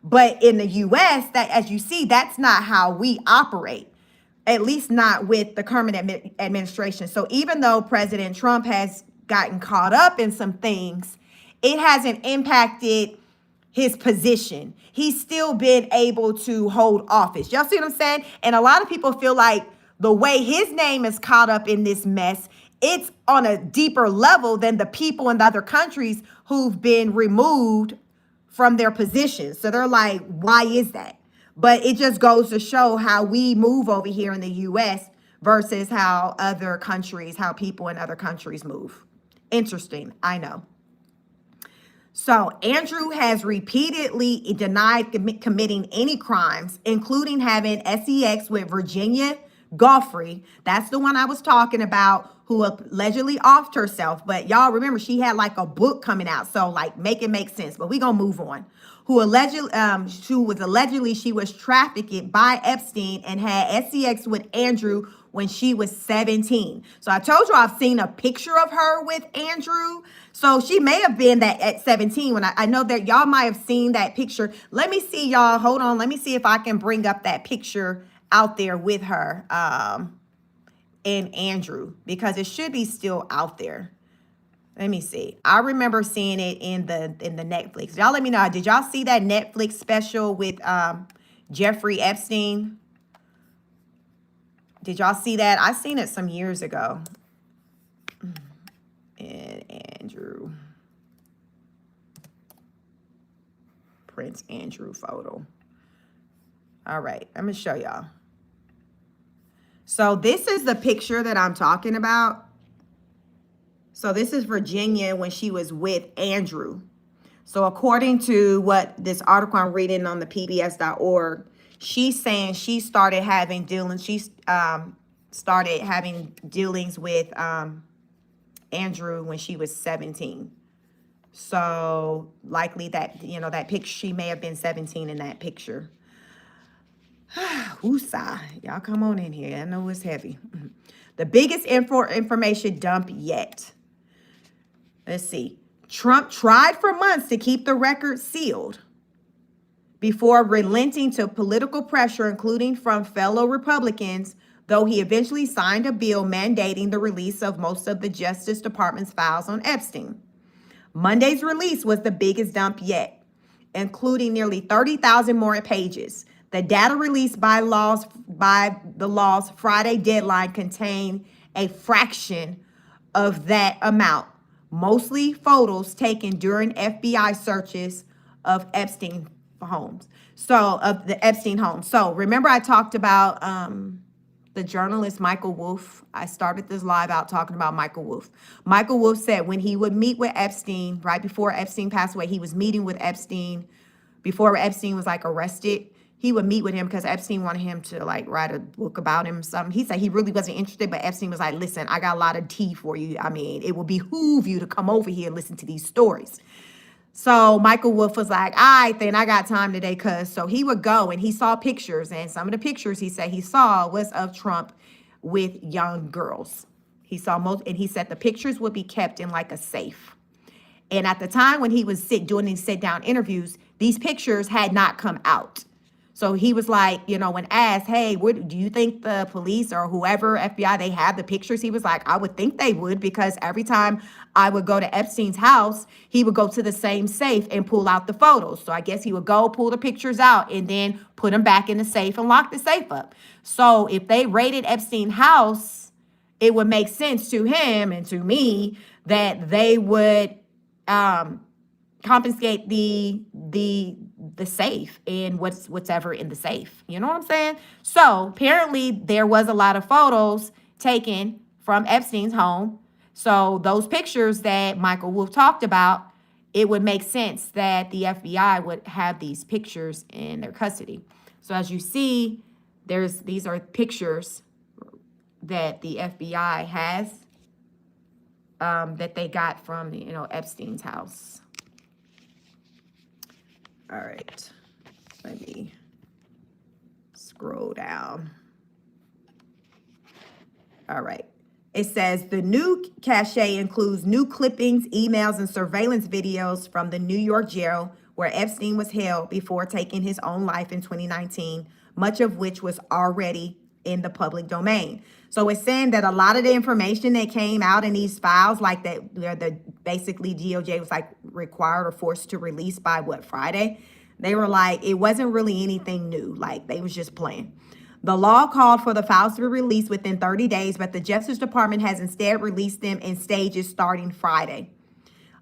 But in the US, that, as you see, that's not how we operate, at least not with the current administration. So even though President Trump has gotten caught up in some things, it hasn't impacted his position. He's still been able to hold office. Y'all see what I'm saying? And a lot of people feel like the way his name is caught up in this mess, it's on a deeper level than the people in the other countries who've been removed from their positions. So they're like, why is that? But it just goes to show how we move over here in the US versus how other countries, how people in other countries move. Interesting, I know. So Andrew has repeatedly denied committing any crimes, including having sex with Virginia Goffrey. That's the one I was talking about, who allegedly offed herself. But y'all remember, she had like a book coming out. So like, make it make sense. But we gonna move on. Who allegedly she was trafficked by Epstein and had sex with Andrew when she was 17. So I told you I've seen a picture of her with Andrew. So she may have been that at 17 when I know that y'all might have seen that picture. Let me see, y'all. Hold on. Let me see if I can bring up that picture out there with her and Andrew, because it should be still out there. Let me see. I remember seeing it in the Netflix. Y'all let me know. Did y'all see that Netflix special with Jeffrey Epstein? Did y'all see that? I seen it some years ago. And Andrew. Prince Andrew photo. All right. I'm going to show y'all. So this is the picture that I'm talking about. So this is Virginia when she was with Andrew. So according to what this article I'm reading on the pbs.org, she's saying she started having dealings. She started having dealings with Andrew when she was 17. So likely that, you know, that picture, she may have been 17 in that picture. Woosah. Y'all come on in here. I know it's heavy. The biggest information dump yet. Let's see. Trump tried for months to keep the record sealed before relenting to political pressure, including from fellow Republicans, though he eventually signed a bill mandating the release of most of the Justice Department's files on Epstein. Monday's release was the biggest dump yet, including nearly 30,000 more pages. The data released by the law's Friday deadline contained a fraction of that amount, mostly photos taken during FBI searches of Epstein homes. So of the Epstein home. So remember I talked about the journalist Michael Wolff. I started this live out talking about Michael Wolff. Michael Wolff said when he would meet with Epstein, right before Epstein passed away, he was meeting with Epstein before Epstein was like arrested. He would meet with him because Epstein wanted him to like write a book about him. Something. He said he really wasn't interested, but Epstein was like, listen, I got a lot of tea for you. I mean, it will behoove you to come over here and listen to these stories. So Michael Wolff was like, all right, then I got time today, cuz. So he would go and he saw pictures, and some of the pictures he said he saw was of Trump with young girls. He saw most, and he said the pictures would be kept in like a safe. And at the time when he was doing these sit-down interviews, these pictures had not come out. So he was like, you know, when asked, hey, do you think the police or whoever, FBI, they have the pictures? He was like, I would think they would, because every time I would go to Epstein's house, he would go to the same safe and pull out the photos. So I guess he would go pull the pictures out and then put them back in the safe and lock the safe up. So if they raided Epstein's house, it would make sense to him and to me that they would confiscate the safe and whatever in the safe. You know what I'm saying? So apparently there was a lot of photos taken from Epstein's home. So those pictures that Michael Wolff talked about, it would make sense that the FBI would have these pictures in their custody. So as you see, these are pictures that the FBI has that they got from Epstein's house. All right. Let me scroll down. All right. It says the new cache includes new clippings, emails, and surveillance videos from the New York jail where Epstein was held before taking his own life in 2019, much of which was already in the public domain. So it's saying that a lot of the information that came out in these files, like that, the basically DOJ was like required or forced to release by what, Friday? They were like, it wasn't really anything new. Like they was just playing. The law called for the files to be released within 30 days, but the Justice Department has instead released them in stages starting Friday.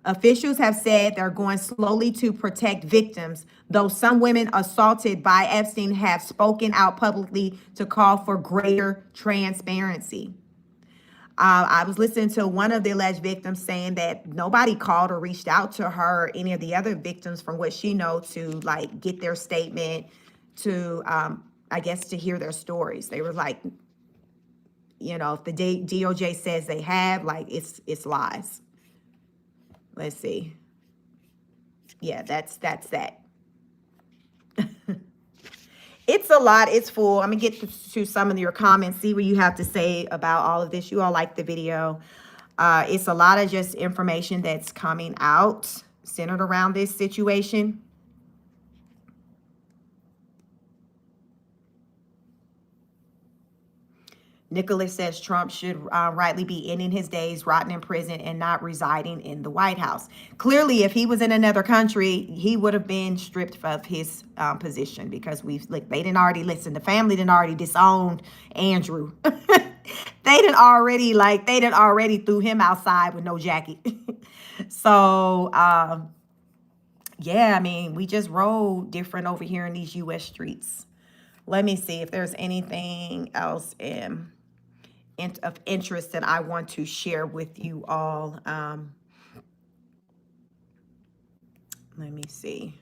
Officials have said they're going slowly to protect victims, though some women assaulted by Epstein have spoken out publicly to call for greater transparency. I was listening to one of the alleged victims saying that nobody called or reached out to her, or any of the other victims from what she knows, to like get their statement, to I guess to hear their stories. They were like, you know, if the DOJ says they have, like it's lies. Let's see. Yeah, that's that. It's a lot. It's full. I'm gonna get to some of your comments, see what you have to say about all of this. You all like the video. It's a lot of just information that's coming out centered around this situation. Nicholas says Trump should rightly be ending his days rotting in prison and not residing in the White House. Clearly, if he was in another country, he would have been stripped of his position, because they didn't already listen. The family didn't already disowned Andrew. They didn't already threw him outside with no jacket. So, yeah, I mean, we just roll different over here in these U.S. streets. Let me see if there's anything else of interest that I want to share with you all. Let me see.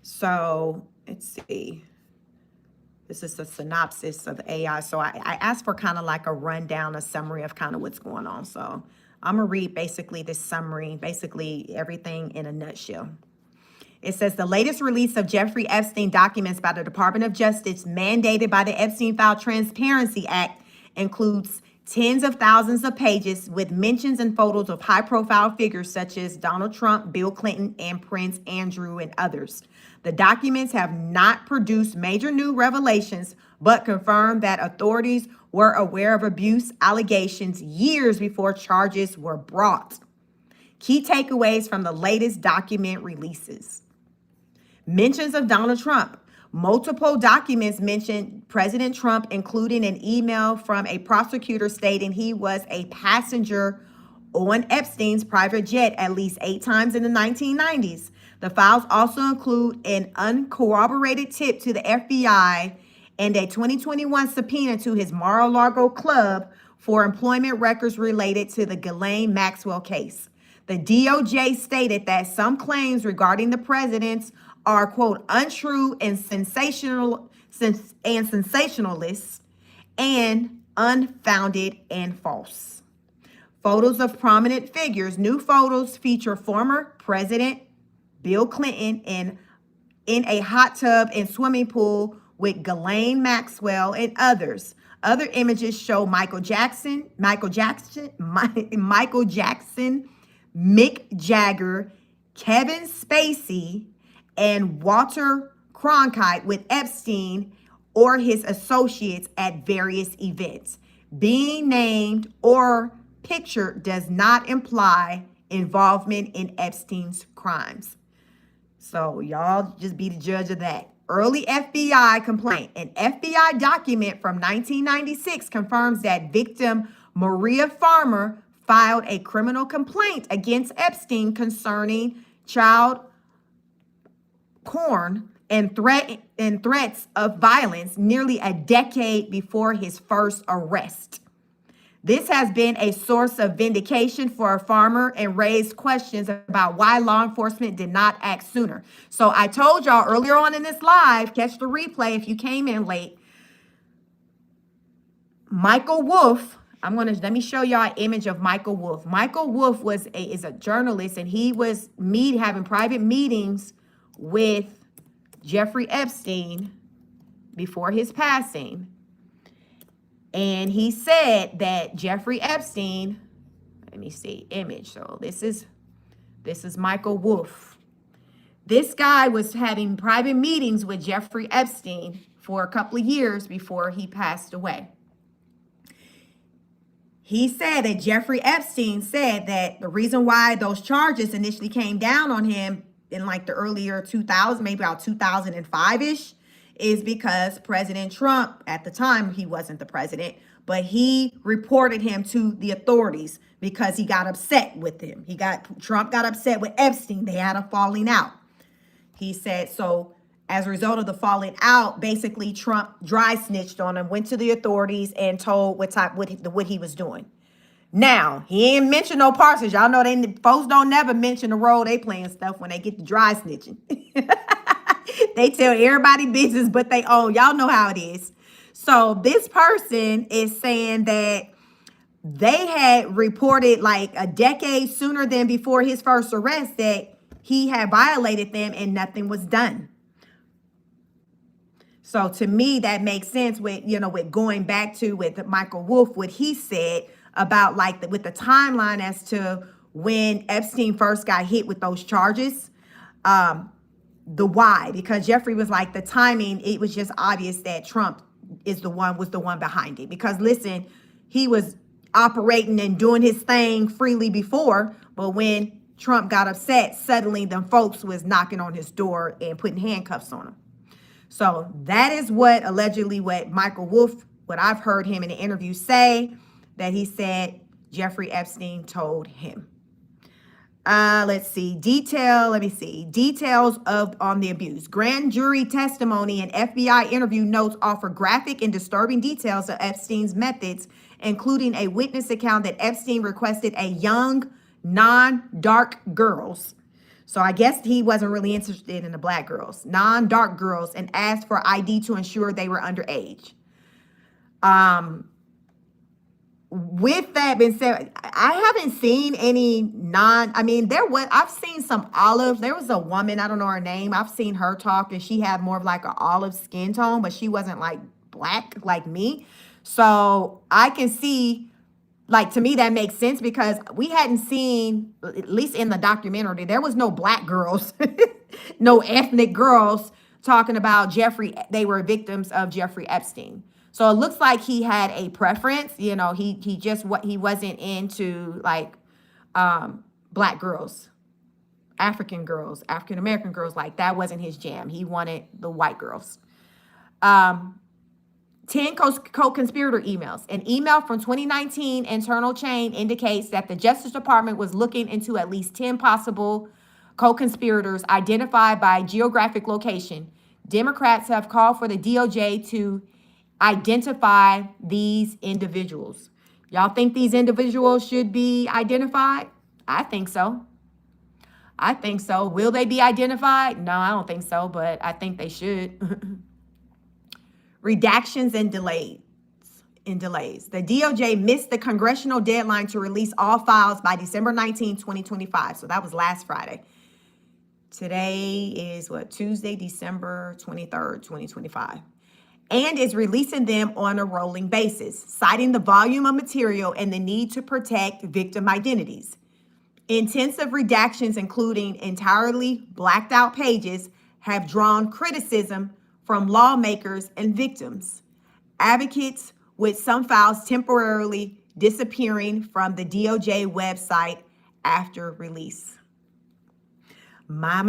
So let's see. This is a synopsis of AI. So I asked for kind of like a rundown, a summary of kind of what's going on. So I'm going to read basically this summary, basically everything in a nutshell. It says the latest release of Jeffrey Epstein documents by the Department of Justice, mandated by the Epstein Files Transparency Act, includes tens of thousands of pages with mentions and photos of high-profile figures such as Donald Trump, Bill Clinton, and Prince Andrew, and others. The documents have not produced major new revelations, but confirmed that authorities were aware of abuse allegations years before charges were brought. Key takeaways from the latest document releases. Mentions of Donald Trump. Multiple documents mention President Trump, including an email from a prosecutor stating he was a passenger on Epstein's private jet at least 8 times in the 1990s. The files also include an uncorroborated tip to the FBI and a 2021 subpoena to his Mar-a-Lago club for employment records related to the Ghislaine Maxwell case. The DOJ stated that some claims regarding the presidents are, quote, untrue and sensationalist and unfounded and false. Photos of prominent figures. New photos feature former President Bill Clinton in a hot tub and swimming pool with Ghislaine Maxwell and others. Other images show Michael Jackson, Mick Jagger, Kevin Spacey, and Walter Cronkite with Epstein or his associates at various events. Being named or pictured does not imply involvement in Epstein's crimes. So y'all just be the judge of that. Early FBI complaint. An FBI document from 1996 confirms that victim Maria Farmer filed a criminal complaint against Epstein concerning child porn and threats of violence nearly a decade before his first arrest. This has been a source of vindication for Farmer and raised questions about why law enforcement did not act sooner. So I told y'all earlier on in this live, catch the replay if you came in late, Michael Wolff, let me show y'all an image of Michael Wolff. Michael Wolff is a journalist, and he was having private meetings with Jeffrey Epstein before his passing. And he said that Jeffrey Epstein, let me see, image. So this is Michael Wolff. This guy was having private meetings with Jeffrey Epstein for a couple of years before he passed away. He said that Jeffrey Epstein said that the reason why those charges initially came down on him in like the earlier 2000s, maybe about 2005-ish, is because President Trump, at the time, he wasn't the president, but he reported him to the authorities because he got upset with him. Trump got upset with Epstein. They had a falling out. He said, so as a result of the falling out, basically Trump dry snitched on him, went to the authorities and told what he was doing. Now, he ain't mentioned no parts. Y'all know folks don't never mention the role they play and stuff when they get to dry snitching. They tell everybody business but they own. Y'all know how it is. So this person is saying that they had reported like a decade sooner than before his first arrest that he had violated them and nothing was done. So to me, that makes sense with going back to with Michael Wolff, what he said about with the timeline as to when Epstein first got hit with those charges. The why, because Jeffrey was like the timing, it was just obvious that Trump was the one behind it. Because listen, he was operating and doing his thing freely before, but when Trump got upset, suddenly them folks was knocking on his door and putting handcuffs on him. So that is what Michael Wolff, what I've heard him in an interview say, that he said Jeffrey Epstein told him. Let's see. Details on the abuse. Grand jury testimony and FBI interview notes offer graphic and disturbing details of Epstein's methods, including a witness account that Epstein requested a young, non-dark girls. So I guess he wasn't really interested in the black girls, non-dark girls, and asked for ID to ensure they were underage. With that being said, I haven't seen any I've seen some olive. There was a woman, I don't know her name. I've seen her talk and she had more of like an olive skin tone, but she wasn't like black like me. So I can see, to me, that makes sense because we hadn't seen, at least in the documentary, there was no black girls, no ethnic girls talking about Jeffrey. They were victims of Jeffrey Epstein. So it looks like he had a preference. He wasn't into black girls, African American girls. Like that wasn't his jam. He wanted the white girls. 10 co-conspirator emails. An email from 2019 internal chain indicates that the Justice Department was looking into at least 10 possible co-conspirators identified by geographic location. Democrats have called for the DOJ to identify these individuals. Y'all think these individuals should be identified? I think so. Will they be identified? No, I don't think so, but I think they should. Redactions and delays. The DOJ missed the congressional deadline to release all files by December 19, 2025. So that was last Friday. Today is Tuesday, December 23rd, 2025. And is releasing them on a rolling basis, citing the volume of material and the need to protect victim identities. Intensive redactions, including entirely blacked out pages, have drawn criticism from lawmakers and victims. Advocates with some files temporarily disappearing from the DOJ website after release. My.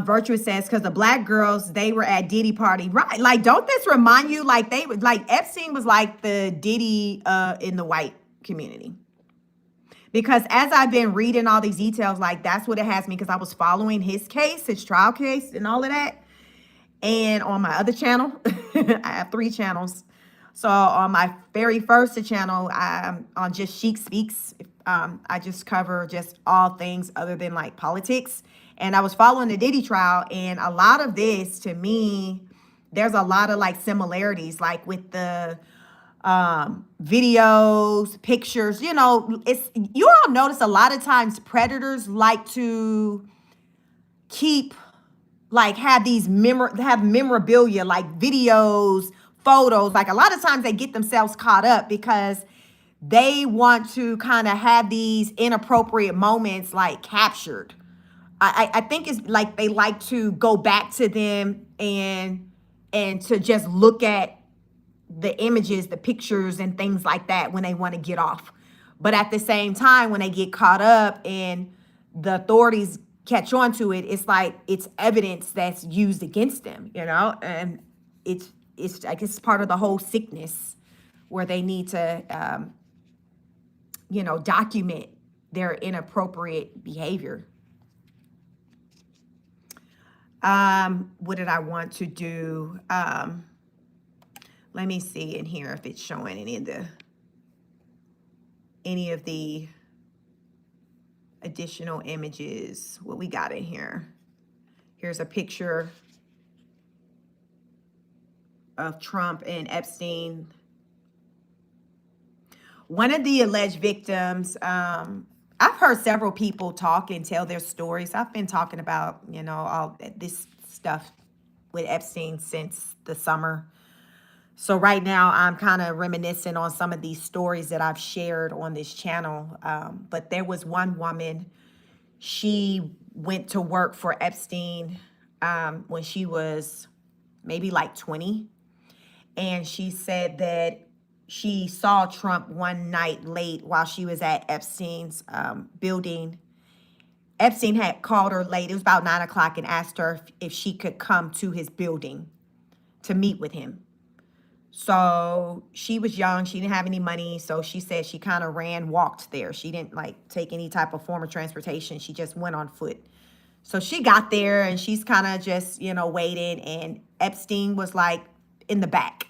Virtuous says, because the black girls, they were at Diddy party. Right. Like, don't this remind you, they were Epstein was like the Diddy in the white community. Because as I've been reading all these details, that's what it has me, because I was following his case, his trial case and all of that. And on my other channel, I have 3 channels. So on my very first channel, on Just Chic Speaks, I just cover just all things other than politics. And I was following the Diddy trial, and a lot of this, to me, there's a lot of similarities, with the videos, pictures. You know, you all notice a lot of times predators like to keep, like, have memorabilia, like videos, photos. Like, a lot of times they get themselves caught up because they want to kind of have these inappropriate moments like captured. I think it's like they like to go back to them and to just look at the images, the pictures and things like that when they want to get off. But at the same time, when they get caught up and the authorities catch on to it, it's like it's evidence that's used against them, you know? And it's I guess part of the whole sickness where they need to document their inappropriate behavior. What did I want to do? Let me see in here if it's showing any of the additional images. What we got in here. Here's a picture of Trump and Epstein. One of the alleged victims, I've heard several people talk and tell their stories. I've been talking about, all this stuff with Epstein since the summer. So right now I'm kind of reminiscing on some of these stories that I've shared on this channel. But there was one woman, she went to work for Epstein when she was maybe like 20. And she said that she saw Trump one night late while she was at Epstein's building. Epstein had called her late. It was about 9 o'clock and asked her if she could come to his building to meet with him. So she was young. She didn't have any money. So she said she kind of walked there. She didn't take any type of form of transportation. She just went on foot. So she got there and she's kind of just, waiting. And Epstein was in the back.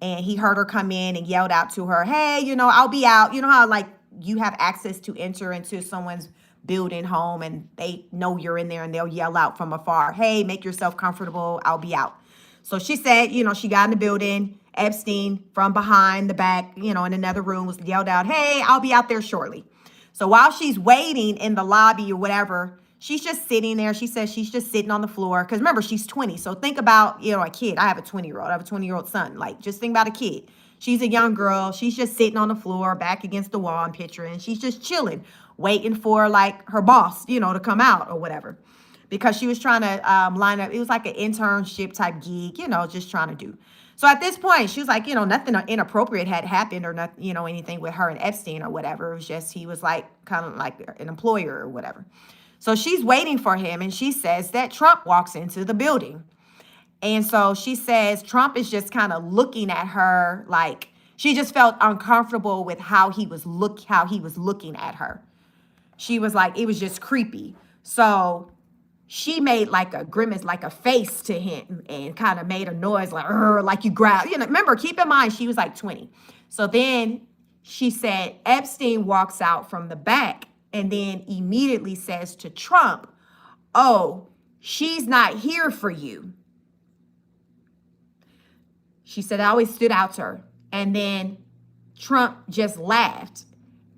And he heard her come in and yelled out to her, hey, I'll be out. You know how you have access to enter into someone's building, home, and they know you're in there and they'll yell out from afar, hey, make yourself comfortable. I'll be out. So she said, she got in the building. Epstein from behind the back, in another room was yelled out, hey, I'll be out there shortly. So while she's waiting in the lobby or whatever, she's just sitting there. She says she's just sitting on the floor. Because remember, she's 20. So think about, a kid. I have a 20-year-old. I have a 20-year-old son. Just think about a kid. She's a young girl. She's just sitting on the floor, back against the wall, I'm picturing. She's just chilling, waiting for her boss, to come out or whatever. Because she was trying to line up. It was like an internship type gig, just trying to do. So at this point, she was like, nothing inappropriate had happened or nothing, anything with her and Epstein or whatever. It was just, he was kind of like an employer or whatever. So she's waiting for him, and she says that Trump walks into the building. And so she says Trump is just kind of looking at her she just felt uncomfortable with how he was looking at her. She was like, it was just creepy. So she made a grimace, a face to him, and kind of made a noise like you growl. Remember, keep in mind, she was 20. So then she said Epstein walks out from the back and then immediately says to Trump, oh, she's not here for you. She said, I always stood out to her. And then Trump just laughed.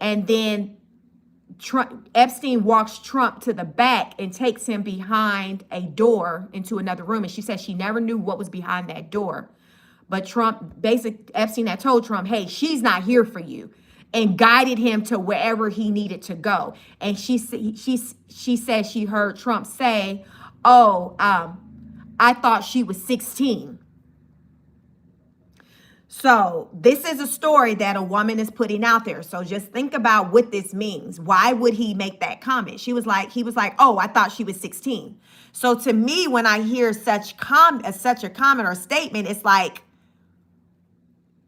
And then Epstein walks Trump to the back and takes him behind a door into another room. And she said she never knew what was behind that door. But Epstein had told Trump, hey, she's not here for you, and guided him to wherever he needed to go. And she said she heard Trump say, oh, I thought she was 16. So this is a story that a woman is putting out there. So just think about what this means. Why would he make that comment? He was like, oh, I thought she was 16. So to me, when I hear such a comment or statement, it's like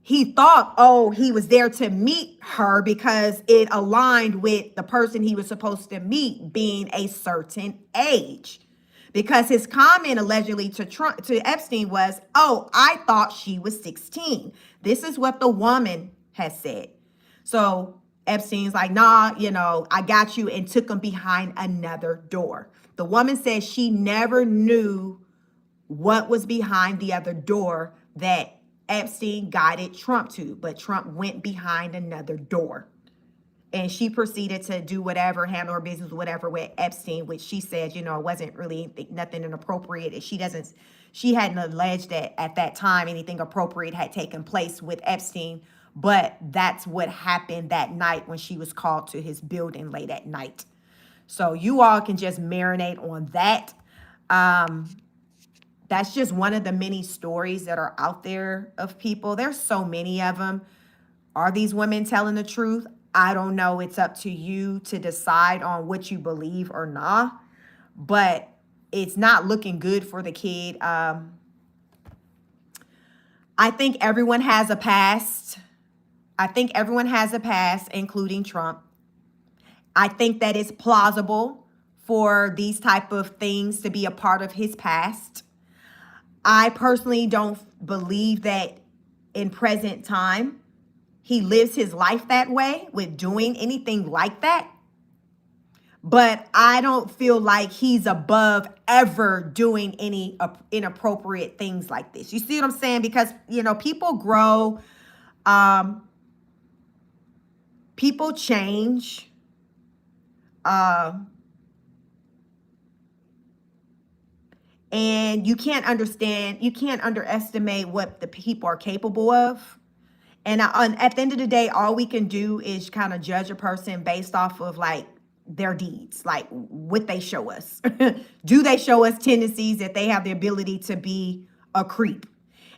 he thought, oh, he was there to meet her because it aligned with the person he was supposed to meet being a certain age. Because his comment allegedly to Epstein was, oh, I thought she was 16. This is what the woman has said. So Epstein's like, nah, I got you, and took him behind another door. The woman says she never knew what was behind the other door that Epstein guided Trump to, but Trump went behind another door. And she proceeded to do whatever, handle her business, whatever, with Epstein, which she said, it wasn't really nothing inappropriate. And she hadn't alleged that at that time anything appropriate had taken place with Epstein. But that's what happened that night when she was called to his building late at night. So you all can just marinate on that. That's just one of the many stories that are out there of people. There's so many of them. Are these women telling the truth? I don't know. It's up to you to decide on what you believe or not. But it's not looking good for the kid. I think everyone has a past. Including Trump. I think that it's plausible for these type of things to be a part of his past. I personally don't believe that in present time he lives his life that way with doing anything like that. But I don't feel like he's above ever doing any inappropriate things like this. You see what I'm saying? Because, people grow, people change. And you can't underestimate what the people are capable of. And at the end of the day, all we can do is kind of judge a person based off of like their deeds, like what they show us. Do they show us tendencies that they have the ability to be a creep?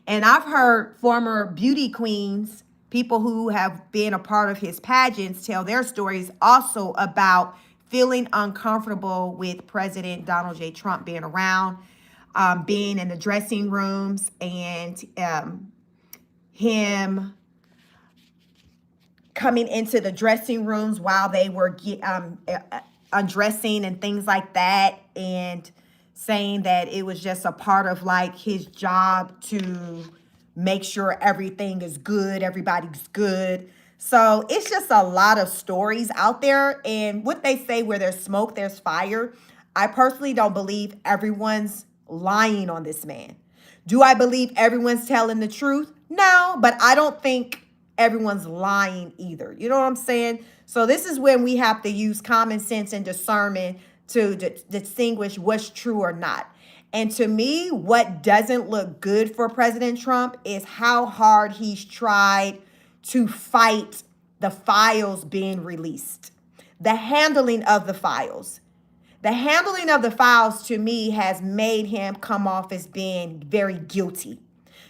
And I've heard former beauty queens, people who have been a part of his pageants, tell their stories also about feeling uncomfortable with President Donald J. Trump being around, being in the dressing rooms, and him coming into the dressing rooms while they were undressing and things like that, and saying that it was just a part of like his job to make sure everything is good, everybody's good. So it's just a lot of stories out there. And what they say, where there's smoke, there's fire. I personally don't believe everyone's lying on this man. Do I believe everyone's telling the truth? No, but I don't think everyone's lying either. You know what I'm saying? So this is when we have to use common sense and discernment to distinguish what's true or not. And to me, what doesn't look good for President Trump is how hard he's tried to fight the files being released. The handling of the files. The handling of the files, to me, has made him come off as being very guilty.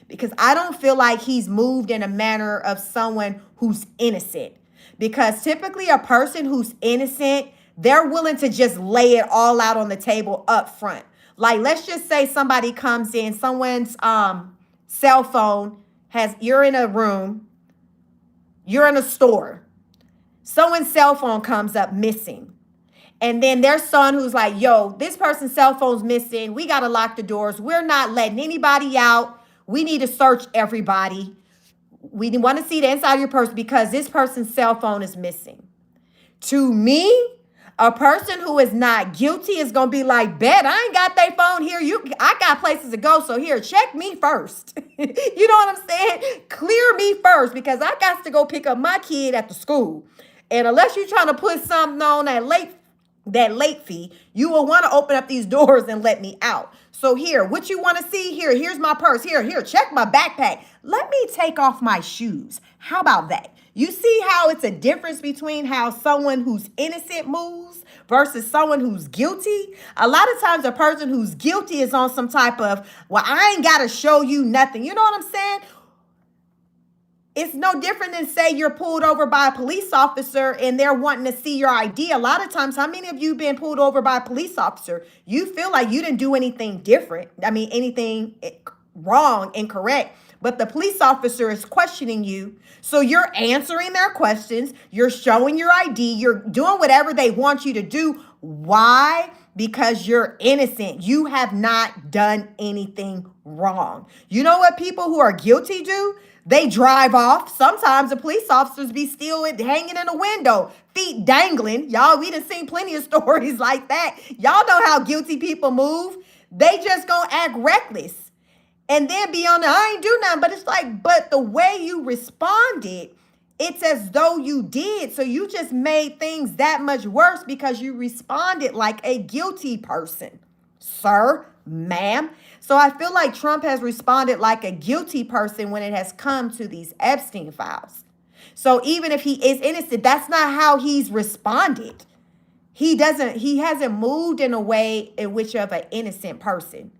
Because I don't feel like he's moved in a manner of someone who's innocent. Because typically a person who's innocent, they're willing to just lay it all out on the table up front. Like, let's just say somebody comes in, someone's cell phone you're in a room, you're in a store, someone's cell phone comes up missing. And then their son who's like, yo, this person's cell phone's missing. We got to lock the doors. We're not letting anybody out. We need to search everybody. We want to see the inside of your purse because this person's cell phone is missing. To me, a person who is not guilty is going to be like, bet, I ain't got their phone here. I got places to go. So here, check me first. You know what I'm saying? Clear me first because I got to go pick up my kid at the school. And unless you're trying to put something on that late fee, you will want to open up these doors and let me out. So here, what you want to see here, here's my purse. Here, check my backpack. Let me take off my shoes. How about that? You see how it's a difference between how someone who's innocent moves versus someone who's guilty? A lot of times a person who's guilty is on some type of, well, I ain't got to show you nothing. You know what I'm saying? It's no different than say you're pulled over by a police officer and they're wanting to see your ID. A lot of times, how many of you been pulled over by a police officer? You feel like you didn't do anything different. I mean, anything wrong, incorrect. But the police officer is questioning you. So you're answering their questions. You're showing your ID. You're doing whatever they want you to do. Why? Because you're innocent. You have not done anything wrong. You know what people who are guilty do? They drive off. Sometimes the police officers be still hanging in a window, feet dangling. Y'all, we done seen plenty of stories like that. Y'all know how guilty people move. They just gonna act reckless. And then be on the, I ain't do nothing. But it's like, but the way you responded, it's as though you did. So you just made things that much worse because you responded like a guilty person, sir, ma'am. So I feel like Trump has responded like a guilty person when it has come to these Epstein files. So even if he is innocent, that's not how he's responded. He hasn't moved in a way in which of an innocent person.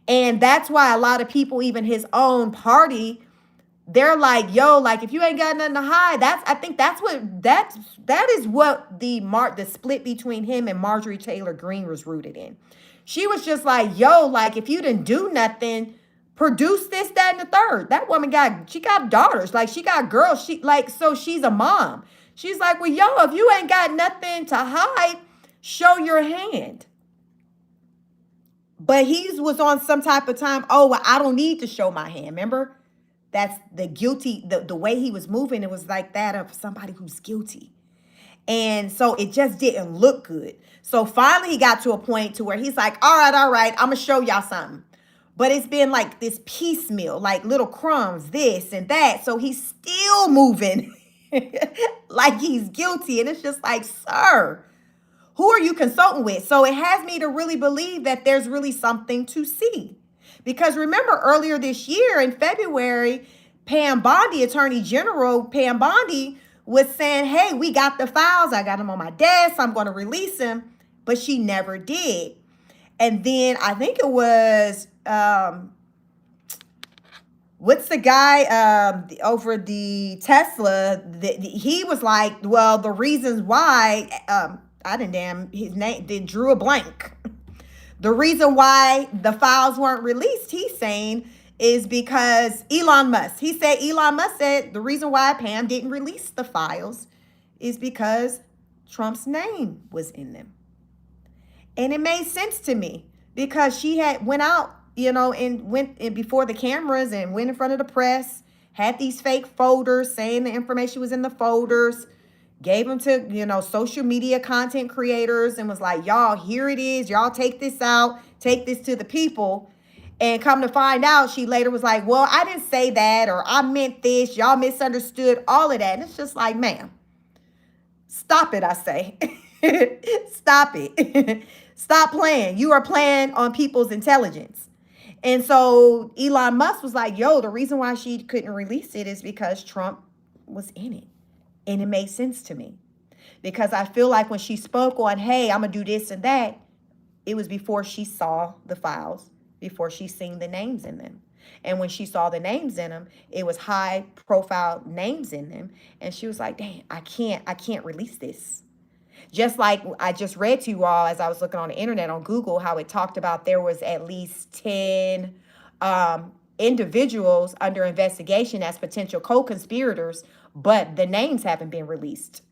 And that's why a lot of people, even his own party, they're like, yo, like if you ain't got nothing to hide, I think that is what the split between him and Marjorie Taylor Greene was rooted in. She was just like, yo, like if you didn't do nothing, produce this, that, and the third. That woman she got daughters, like she got girls. So she's a mom. She's like, well, yo, if you ain't got nothing to hide, show your hand. But he was on some type of time. Oh, well, I don't need to show my hand. Remember? That's the guilty, the way he was moving. It was like that of somebody who's guilty. And so it just didn't look good. So finally he got to a point to where he's like, all right, I'm going to show y'all something. But it's been like this piecemeal, like little crumbs, this and that. So he's still moving like he's guilty. And it's just like, sir, who are you consulting with? So it has me to really believe that there's really something to see. Because remember earlier this year in February, Pam Bondi, Attorney General Pam Bondi, was saying, hey, we got the files. I got them on my desk. I'm going to release them. But she never did. And then I think it was, what's the guy over the Tesla? He was like, well, the reasons why, his name, they drew a blank. The reason why the files weren't released, he's saying, is because Elon Musk. Elon Musk said the reason why Pam didn't release the files is because Trump's name was in them. And it made sense to me because she had went out, and went in before the cameras and went in front of the press, had these fake folders saying the information was in the folders, gave them to, social media content creators and was like, y'all, here it is. Y'all take this out, take this to the people. And come to find out, she later was like, well, I didn't say that, or I meant this. Y'all misunderstood, all of that. And it's just like, ma'am, stop it, I say. Stop it. Stop playing. You are playing on people's intelligence. And so Elon Musk was like, yo, the reason why she couldn't release it is because Trump was in it. And it made sense to me. Because I feel like when she spoke on, hey, I'm going to do this and that, it was before she saw the files, before she seen the names in them. And when she saw the names in them, it was high profile names in them. And she was like, dang, I can't release this. Just like I just read to you all as I was looking on the internet on Google, how it talked about there was at least 10 individuals under investigation as potential co-conspirators, but the names haven't been released.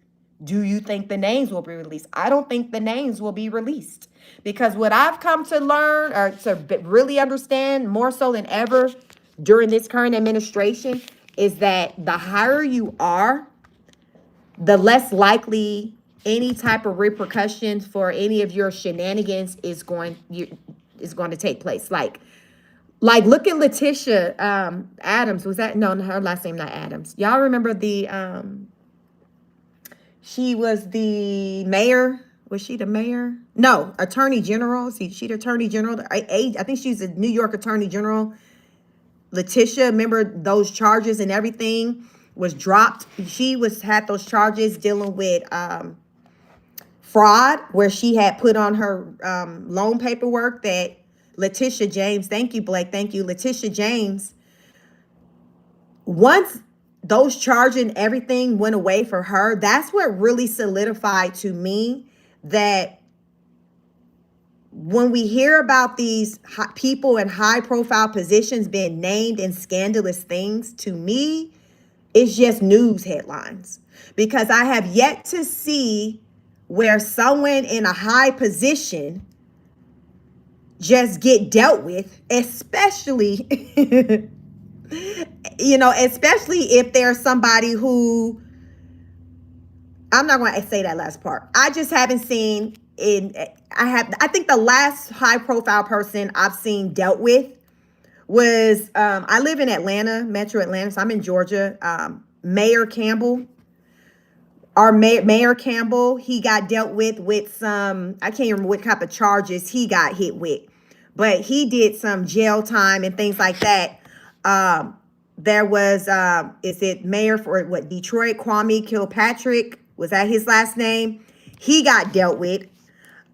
Do you think the names will be released? I don't think the names will be released, because what I've come to learn or to really understand more so than ever during this current administration is that the higher you are, the less likely any type of repercussions for any of your shenanigans is going to take place. Like look at Letitia Adams. Was that, no, her last name not Adams. Y'all remember she was the mayor. Was she the mayor? No, attorney general. She the attorney general. I think she's a New York attorney general. Letitia, remember those charges and everything was dropped. She had those charges dealing with fraud, where she had put on her loan paperwork that Letitia James, thank you, Blake, thank you, Letitia James, once those charges and everything went away for her, that's what really solidified to me that when we hear about these people in high profile positions being named in scandalous things, to me, it's just news headlines. Because I have yet to see where someone in a high position just get dealt with, especially, especially if there's somebody who, I'm not going to say that last part. I just haven't seen I think the last high profile person I've seen dealt with was, I live in Atlanta, Metro Atlanta, so I'm in Georgia. Mayor Campbell, our Mayor Campbell, he got dealt with some, I can't remember what type of charges he got hit with, but he did some jail time and things like that. There was, is it Mayor for what, Detroit, Kwame Kilpatrick, was that his last name? He got dealt with.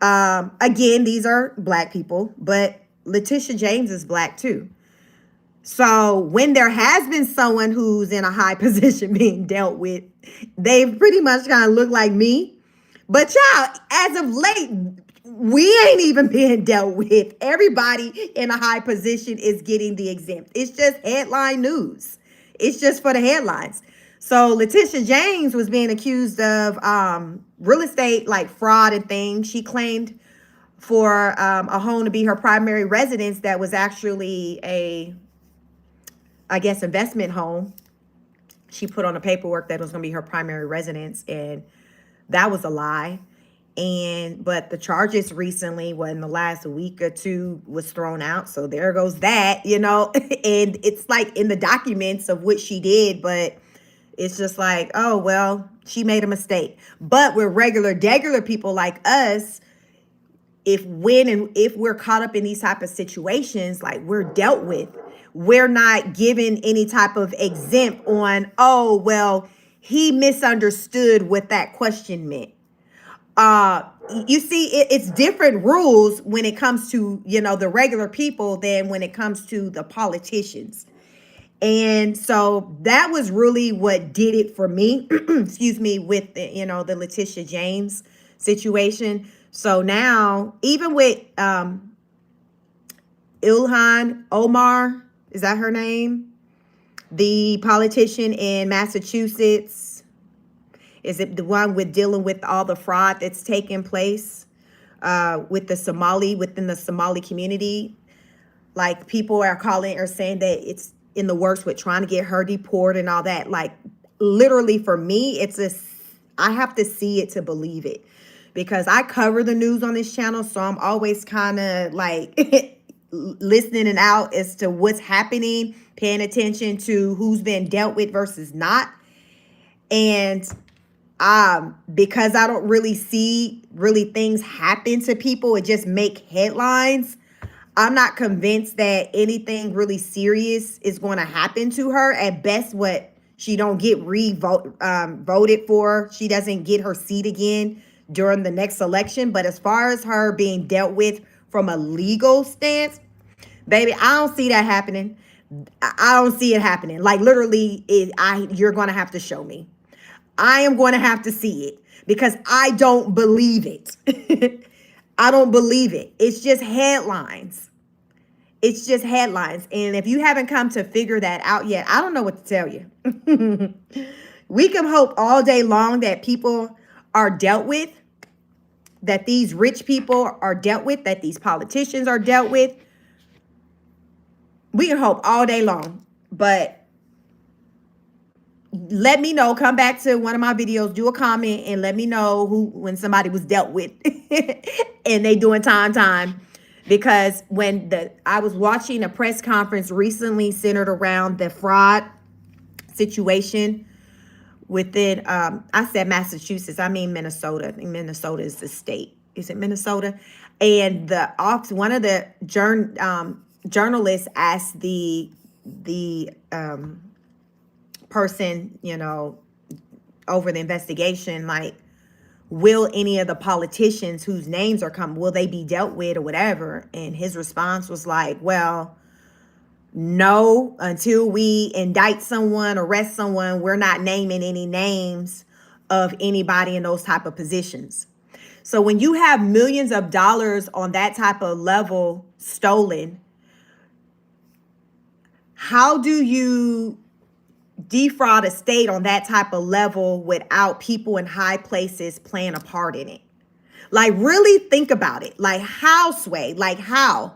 Again, these are black people, but Letitia James is black too. So when there has been someone who's in a high position being dealt with, they've pretty much kind of looked like me. But y'all, as of late, we ain't even being dealt with. Everybody in a high position is getting the exempt. It's just headline news. It's just for the headlines. So Letitia James was being accused of real estate like fraud and things. She claimed for a home to be her primary residence that was actually a, I guess, investment home. She put on the paperwork that it was going to be her primary residence, and that was a lie. But the charges recently, in the last week or two, was thrown out. So there goes that, and it's like in the documents of what she did, but it's just like, oh, well, she made a mistake. But with degular people like us, if we're caught up in these type of situations, like we're dealt with, we're not given any type of exempt on, oh, well, he misunderstood what that question meant. You see, it's different rules when it comes to, the regular people than when it comes to the politicians. And so that was really what did it for me, excuse me, with the, the Letitia James situation. So now, even with Illhan Omar, is that her name? The politician in Massachusetts. Is it the one with dealing with all the fraud that's taking place within the Somali community? Like people are saying that it's in the works with trying to get her deported and all that. Like literally for me, I have to see it to believe it, because I cover the news on this channel. So I'm always kind of like listening and out as to what's happening, paying attention to who's been dealt with versus not. And because I don't really see things happen to people, it just make headlines. I'm not convinced that anything really serious is going to happen to her. At best, she don't get voted for. She doesn't get her seat again during the next election. But as far as her being dealt with from a legal stance, baby, I don't see that happening. I don't see it happening. Like literally, you're going to have to show me. I am going to have to see it, because I don't believe it. I don't believe it. It's just headlines. It's just headlines. And if you haven't come to figure that out yet, I don't know what to tell you. We can hope all day long that people are dealt with, that these rich people are dealt with, that these politicians are dealt with. We can hope all day long, but let me know. Come back to one of my videos, do a comment, and let me know when somebody was dealt with and they doing time. Because I was watching a press conference recently centered around the fraud situation within, I said Massachusetts, I mean Minnesota. I think Minnesota is the state. Is it Minnesota? And one of the journalists asked the person, over the investigation, like, will any of the politicians whose names are coming, will they be dealt with or whatever? And his response was like, well, no, until we indict someone, arrest someone, we're not naming any names of anybody in those type of positions. So when you have millions of dollars on that type of level stolen, how do you defraud a state on that type of level without people in high places playing a part in it? Like, really think about it. Like, how, Sway? Like, how?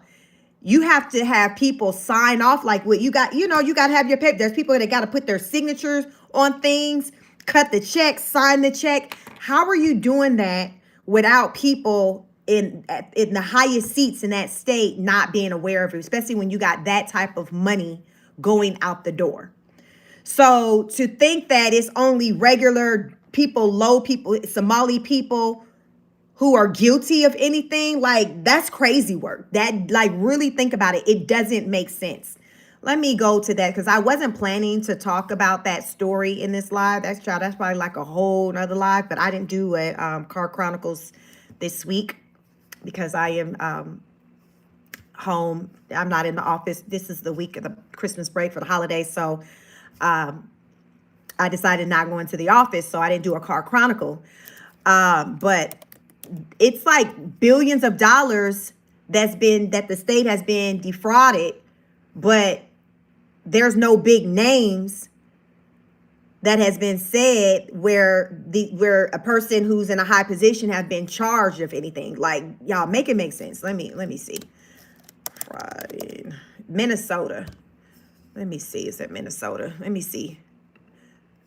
You have to have people sign off. Like, what you got, you got to have your paper. There's people that got to put their signatures on things, cut the check, sign the check. How are you doing that without people in the highest seats in that state not being aware of it, especially when you got that type of money going out the door. So to think that it's only regular people, low people, Somali people who are guilty of anything, like, that's crazy work. That, like, really think about it. It doesn't make sense. Let me go to that because I wasn't planning to talk about that story in this live. That's probably like a whole nother live, but I didn't do a Car Chronicles this week because I am home. I'm not in the office. This is the week of the Christmas break for the holidays. So I decided not going to the office. So I didn't do a Car Chronicle. But it's like billions of dollars that the state has been defrauded, but there's no big names that has been said where a person who's in a high position have been charged of anything. Like, y'all, make it make sense. Let me see. Friday, Minnesota. Let me see. Is it Minnesota? Let me see.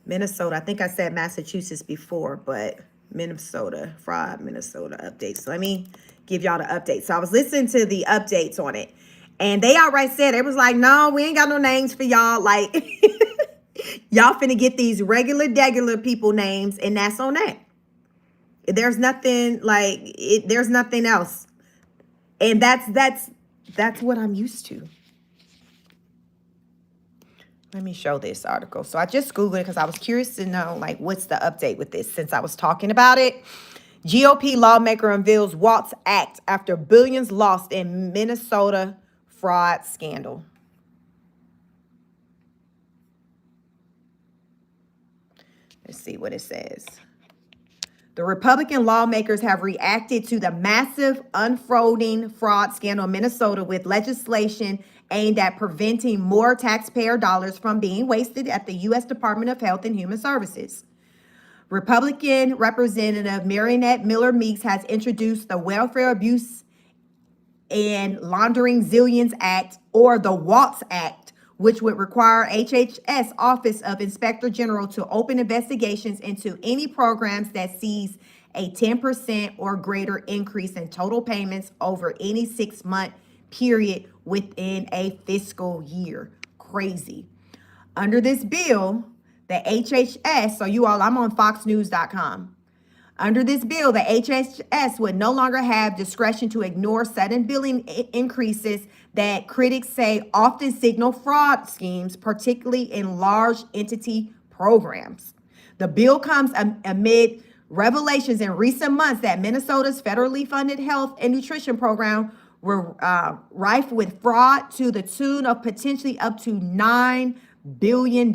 Minnesota. I think I said Massachusetts before, but Minnesota, fraud, Minnesota updates. So let me give y'all the updates. So I was listening to the updates on it, and they outright said, it was like, no, we ain't got no names for y'all. Like, y'all finna get these regular people names, and that's on that. There's nothing like it. There's nothing else, and that's what I'm used to. Let me show this article. So I just Googled it because I was curious to know, like, what's the update with this since I was talking about it. GOP lawmaker unveils Waltz Act after billions lost in Minnesota fraud scandal. Let's see what it says. The Republican lawmakers have reacted to the massive unfolding fraud scandal in Minnesota with legislation aimed at preventing more taxpayer dollars from being wasted at the U.S. Department of Health and Human Services. Republican Representative Marinette Miller Meeks has introduced the Welfare Abuse and Laundering Zillions Act, or the Waltz Act, which would require HHS Office of Inspector General to open investigations into any programs that sees a 10% or greater increase in total payments over any 6-month period within a fiscal year. Crazy. Under this bill, the HHS, so you all, I'm on foxnews.com. Under this bill, the HHS would no longer have discretion to ignore sudden billing increases that critics say often signal fraud schemes, particularly in large entity programs. The bill comes amid revelations in recent months that Minnesota's federally funded health and nutrition program were rife with fraud to the tune of potentially up to $9 billion.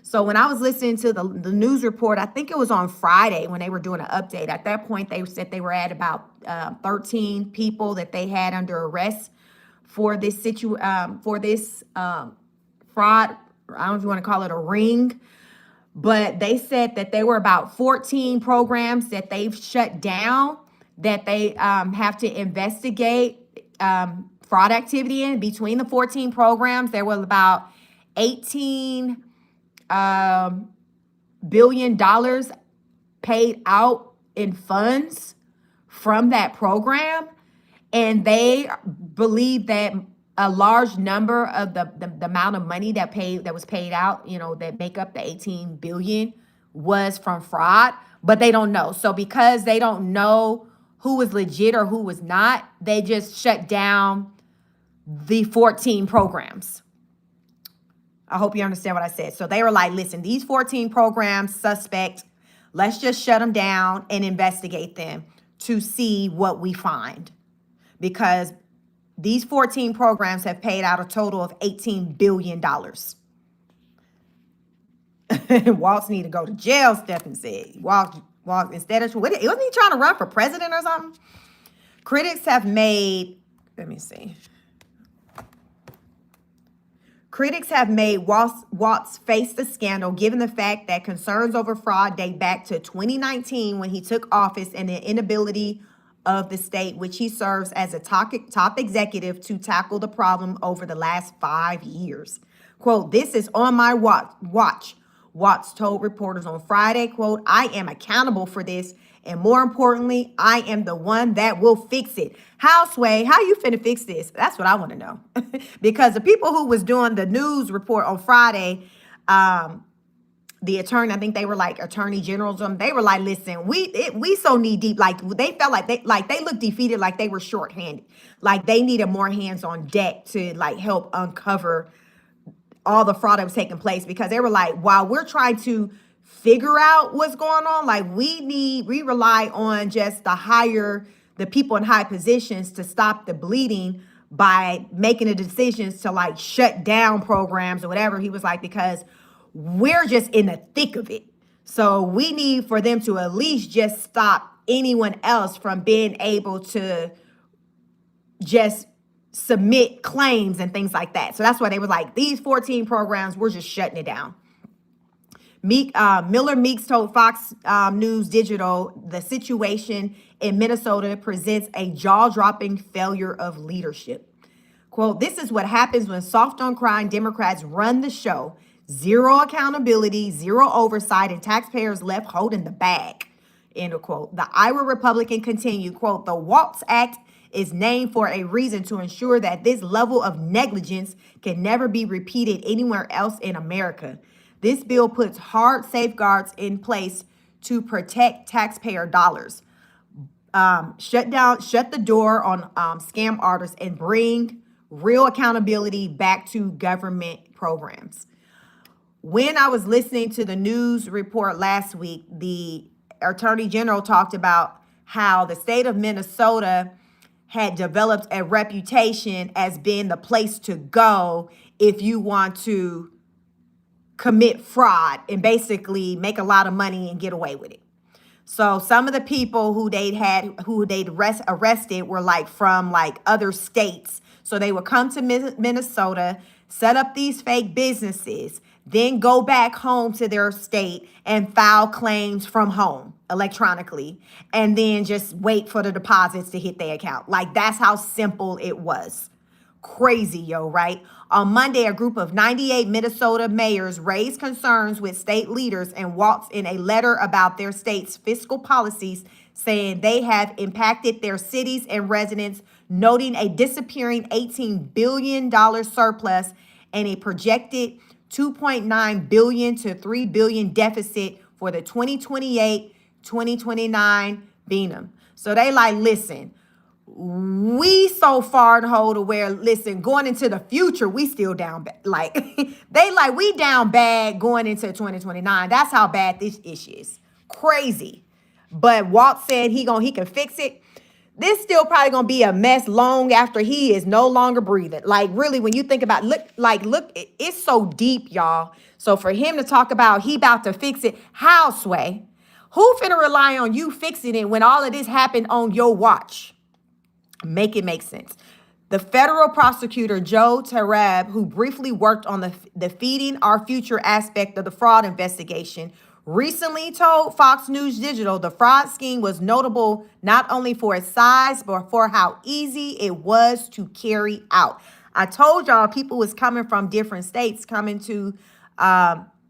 So when I was listening to the news report, I think it was on Friday when they were doing an update. At that point, they said they were at about 13 people that they had under arrest for this fraud. I don't know if you want to call it a ring, but they said that there were about 14 programs that they've shut down that they have to investigate fraud activity in. Between the 14 programs, there was about $18 billion paid out in funds from that program. And they believe that a large number of the amount of money that was paid out, that make up the 18 billion was from fraud, but they don't know. So because they don't know who was legit or who was not, they just shut down the 14 programs. I hope you understand what I said. So they were like, listen, these 14 programs, suspect, let's just shut them down and investigate them to see what we find. Because these 14 programs have paid out a total of $18 billion. Waltz need to go to jail, Stephen said. Waltz instead of, wasn't he trying to run for president or something? Critics have made Waltz face the scandal, given the fact that concerns over fraud date back to 2019 when he took office and the inability of the state, which he serves as a top executive, to tackle the problem over the last 5 years. Quote, "This is on my watch," Watts told reporters on Friday. Quote, "I am accountable for this, And more importantly, I am the one that will fix it. How, Sway? How you finna fix this? That's what I want to know. Because the people who was doing the news report on Friday, the attorney, I think they were like attorney generals, they were like, listen, we so knee deep. Like they felt like they looked defeated, like they were shorthanded. Like they needed more hands on deck to like help uncover all the fraud that was taking place, because they were like, while we're trying to figure out what's going on, like we rely on just the people in high positions to stop the bleeding by making the decisions to like shut down programs or whatever. He was like, because we're just in the thick of it. So we need for them to at least just stop anyone else from being able to just submit claims and things like that. So that's why they were like, these 14 programs, we're just shutting it down. Miller Meeks told Fox News Digital, the situation in Minnesota presents a jaw-dropping failure of leadership. Quote, this is what happens when soft on crime Democrats run the show. Zero accountability, zero oversight, and taxpayers left holding the bag. End of quote. The Iowa Republican continued, quote, the Waltz Act is named for a reason, to ensure that this level of negligence can never be repeated anywhere else in America. This bill puts hard safeguards in place to protect taxpayer dollars. Shut the door on scam artists and bring real accountability back to government programs. When I was listening to the news report last week, the Attorney General talked about how the state of Minnesota had developed a reputation as being the place to go if you want to commit fraud and basically make a lot of money and get away with it. So some of the people who they'd arrested were like from like other states. So they would come to Minnesota, set up these fake businesses, then go back home to their state and file claims from home electronically, and then just wait for the deposits to hit their account. Like that's how simple it was. Crazy, yo, right? On Monday, a group of 98 Minnesota mayors raised concerns with state leaders and Waltz in a letter about their state's fiscal policies, saying they have impacted their cities and residents, noting a disappearing $18 billion surplus and a projected $2.9 billion to $3 billion deficit for the 2028-2029 biennium. So they like, listen, we so far in the hole to where, listen, going into the future, we still down bad. Like, they like, we down bad going into 2029. That's how bad this issue is. Crazy. But Walt said he can fix it. This still probably gonna be a mess long after he is no longer breathing. Like, really, when you think about, look, it's so deep, y'all. So for him to talk about he about to fix it, how, Sway? Who finna rely on you fixing it when all of this happened on your watch? Make it make sense. The federal prosecutor, Joe Tarab, who briefly worked on the Feeding Our Future aspect of the fraud investigation, recently told Fox News Digital the fraud scheme was notable not only for its size, but for how easy it was to carry out. I told y'all people was coming from different states, coming to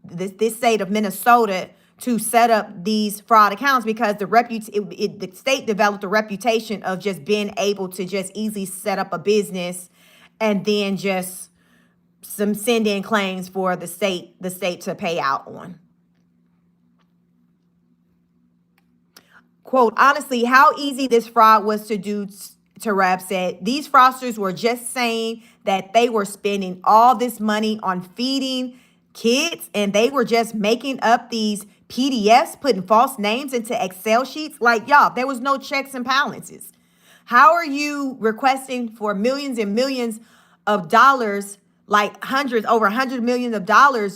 this state of Minnesota to set up these fraud accounts, because the state developed a reputation of just being able to just easily set up a business and then just send in claims for the state to pay out on. Quote, honestly, how easy this fraud was to do, Tarab said. These fraudsters were just saying that they were spending all this money on feeding kids, and they were just making up these PDFs, putting false names into Excel sheets. Like, y'all, there was no checks and balances. How are you requesting for millions and millions of dollars, like over $100 million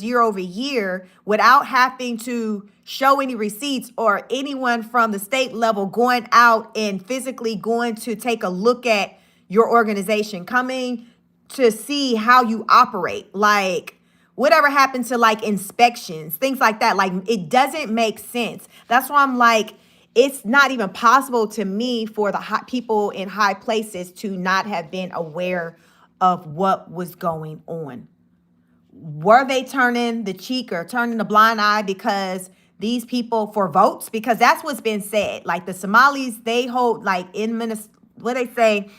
year over year, without having to show any receipts or anyone from the state level going out and physically going to take a look at your organization, coming to see how you operate? Like, whatever happened to like inspections, things like that? Like, it doesn't make sense. That's why I'm like, it's not even possible to me for the people in high places to not have been aware of what was going on. Were they turning the cheek or turning the blind eye because these people for votes, because that's what's been said. Like the Somalis, they hold like in Minnesota, what they say,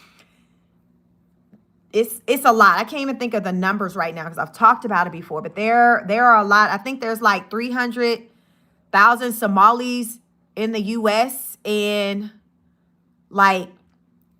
it's a lot. I can't even think of the numbers right now because I've talked about it before, but there are a lot. I think there's like 300,000 Somalis in the US, and like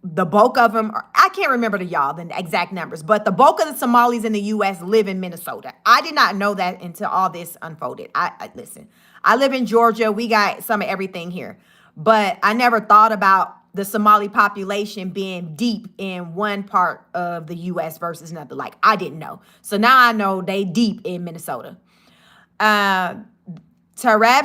the bulk of them, I can't remember the exact numbers, but the bulk of the Somalis in the U.S. live in Minnesota. I did not know that until all this unfolded. Listen, I live in Georgia. We got some of everything here, but I never thought about the Somali population being deep in one part of the U.S. versus another. Like, I didn't know. So now I know they deep in Minnesota. Tarab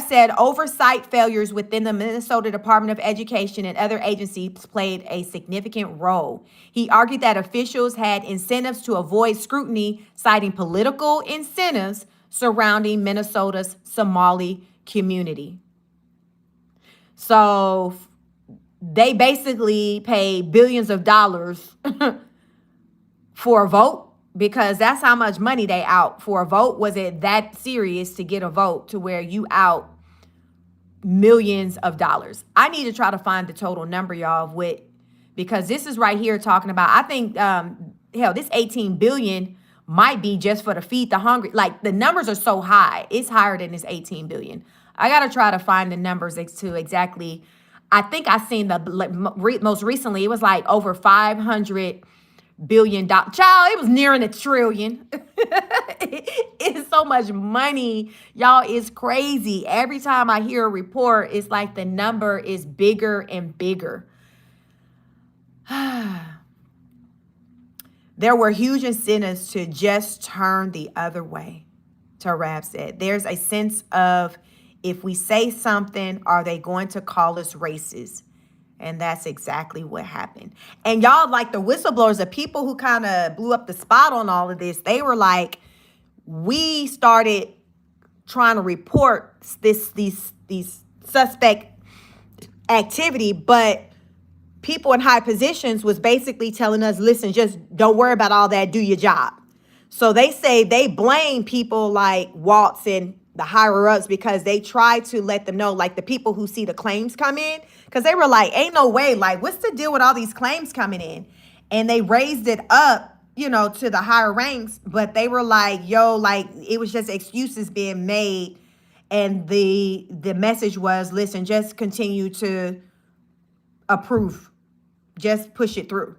said oversight failures within the Minnesota Department of Education and other agencies played a significant role. He argued that officials had incentives to avoid scrutiny, citing political incentives surrounding Minnesota's Somali community. So they basically pay billions of dollars for a vote, because that's how much money they out for a vote. Was it that serious to get a vote to where you out millions of dollars? I need to try to find the total number, y'all, of what, because this is right here talking about, I think, hell, this 18 billion might be just for to feed the hungry. Like, the numbers are so high. It's higher than this 18 billion. I got to try to find the numbers to exactly. I think I seen most recently, it was like over 500 billion dollars. Child, it was nearing a trillion. It's so much money, y'all. It's crazy. Every time I hear a report, it's like the number is bigger and bigger. There were huge incentives to just turn the other way, Tarab said. There's a sense of, if we say something, are they going to call us racist? And that's exactly what happened. And y'all, like the whistleblowers, the people who kind of blew up the spot on all of this, they were like, we started trying to report these suspect activity, but people in high positions was basically telling us, listen, just don't worry about all that, do your job. So they say they blame people like Waltz and the higher ups, because they try to let them know, like the people who see the claims come in, because they were like, ain't no way, like, what's the deal with all these claims coming in? And they raised it up, to the higher ranks, but they were like, yo, like, it was just excuses being made. And the message was, listen, just continue to approve, just push it through.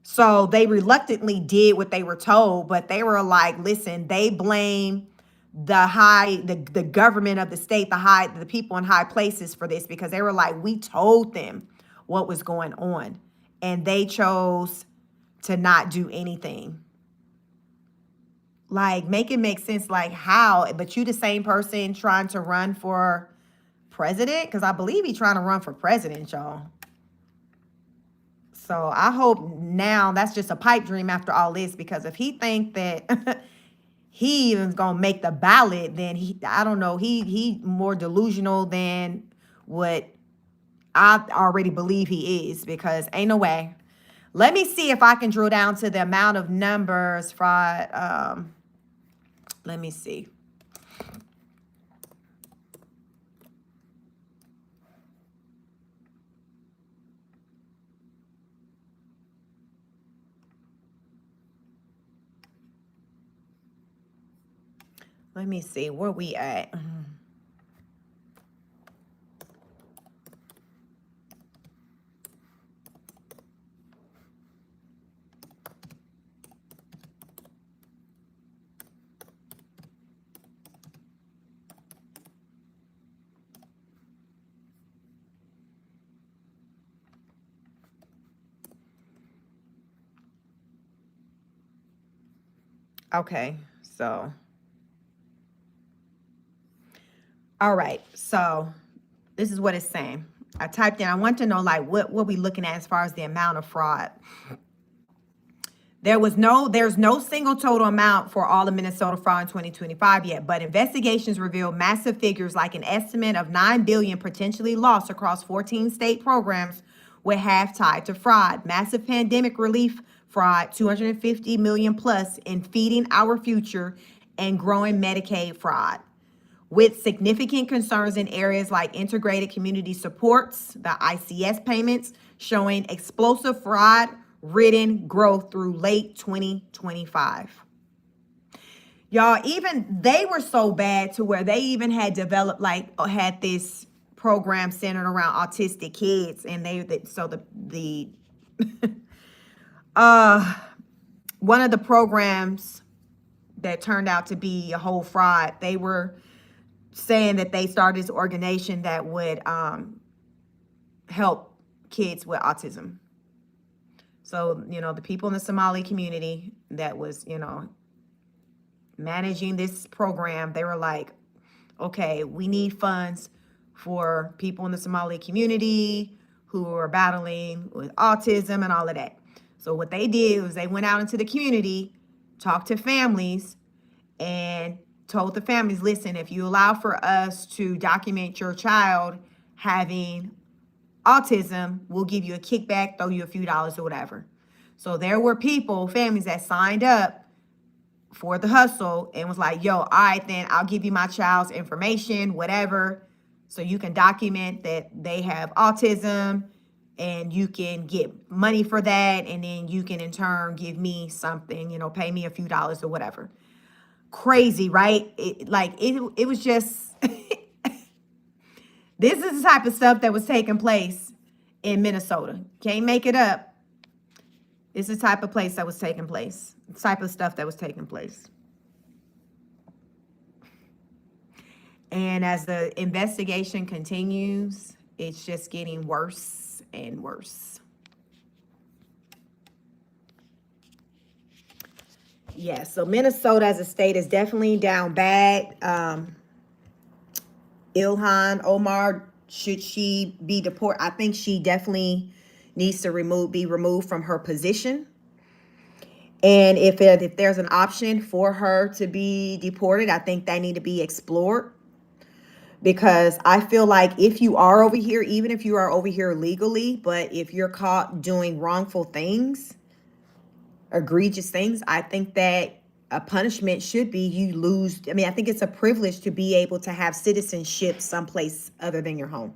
So they reluctantly did what they were told, but they were like, listen, they blame the government of the state, the people in high places for this, because they were like, we told them what was going on and they chose to not do anything. Like, make it make sense. Like, how? But you the same person trying to run for president? Because I believe he's trying to run for president, y'all. So I hope now that's just a pipe dream after all this, because if he think that he even gonna make the ballot, then I don't know, he more delusional than what I already believe he is, because ain't no way. Let me see if I can drill down to the amount of numbers fraud. Let me see. Let me see where we at. Okay, so. All right, so this is what it's saying. I typed in, I want to know, like, what we looking at as far as the amount of fraud. There's no single total amount for all of Minnesota fraud in 2025 yet, but investigations reveal massive figures, like an estimate of $9 billion potentially lost across 14 state programs, with half tied to fraud. Massive pandemic relief fraud, $250 million plus in feeding our future, and growing Medicaid fraud. with significant concerns in areas like integrated community supports, the ICS payments, showing explosive fraud-ridden growth through late 2025. Y'all, even they were so bad to where they even had developed, like, had this program centered around autistic kids, and one of the programs that turned out to be a whole fraud, they were saying that they started this organization that would help kids with autism. So, the people in the Somali community that was, managing this program, they were like, okay, we need funds for people in the Somali community who are battling with autism and all of that. So what they did was they went out into the community, talked to families, and told the families, listen, if you allow for us to document your child having autism, we'll give you a kickback, throw you a few dollars or whatever. So there were families that signed up for the hustle and was like, yo, all right, then I'll give you my child's information, whatever, so you can document that they have autism, and you can get money for that, and then you can in turn give me something, pay me a few dollars or whatever. Crazy, right? It was just this is the type of stuff that was taking place in Minnesota. Can't make it up. It's the type of place that was taking place. The type of stuff that was taking place. And as the investigation continues, it's just getting worse and worse. Yeah, so Minnesota as a state is definitely down bad. Illhan Omar, should she be deported? I think she definitely needs to be removed from her position. And if there's an option for her to be deported, I think that need to be explored. Because I feel like if you are over here, even if you are over here legally, but if you're caught doing wrongful things, egregious things, I think that a punishment should be you lose. I mean, I think it's a privilege to be able to have citizenship someplace other than your home.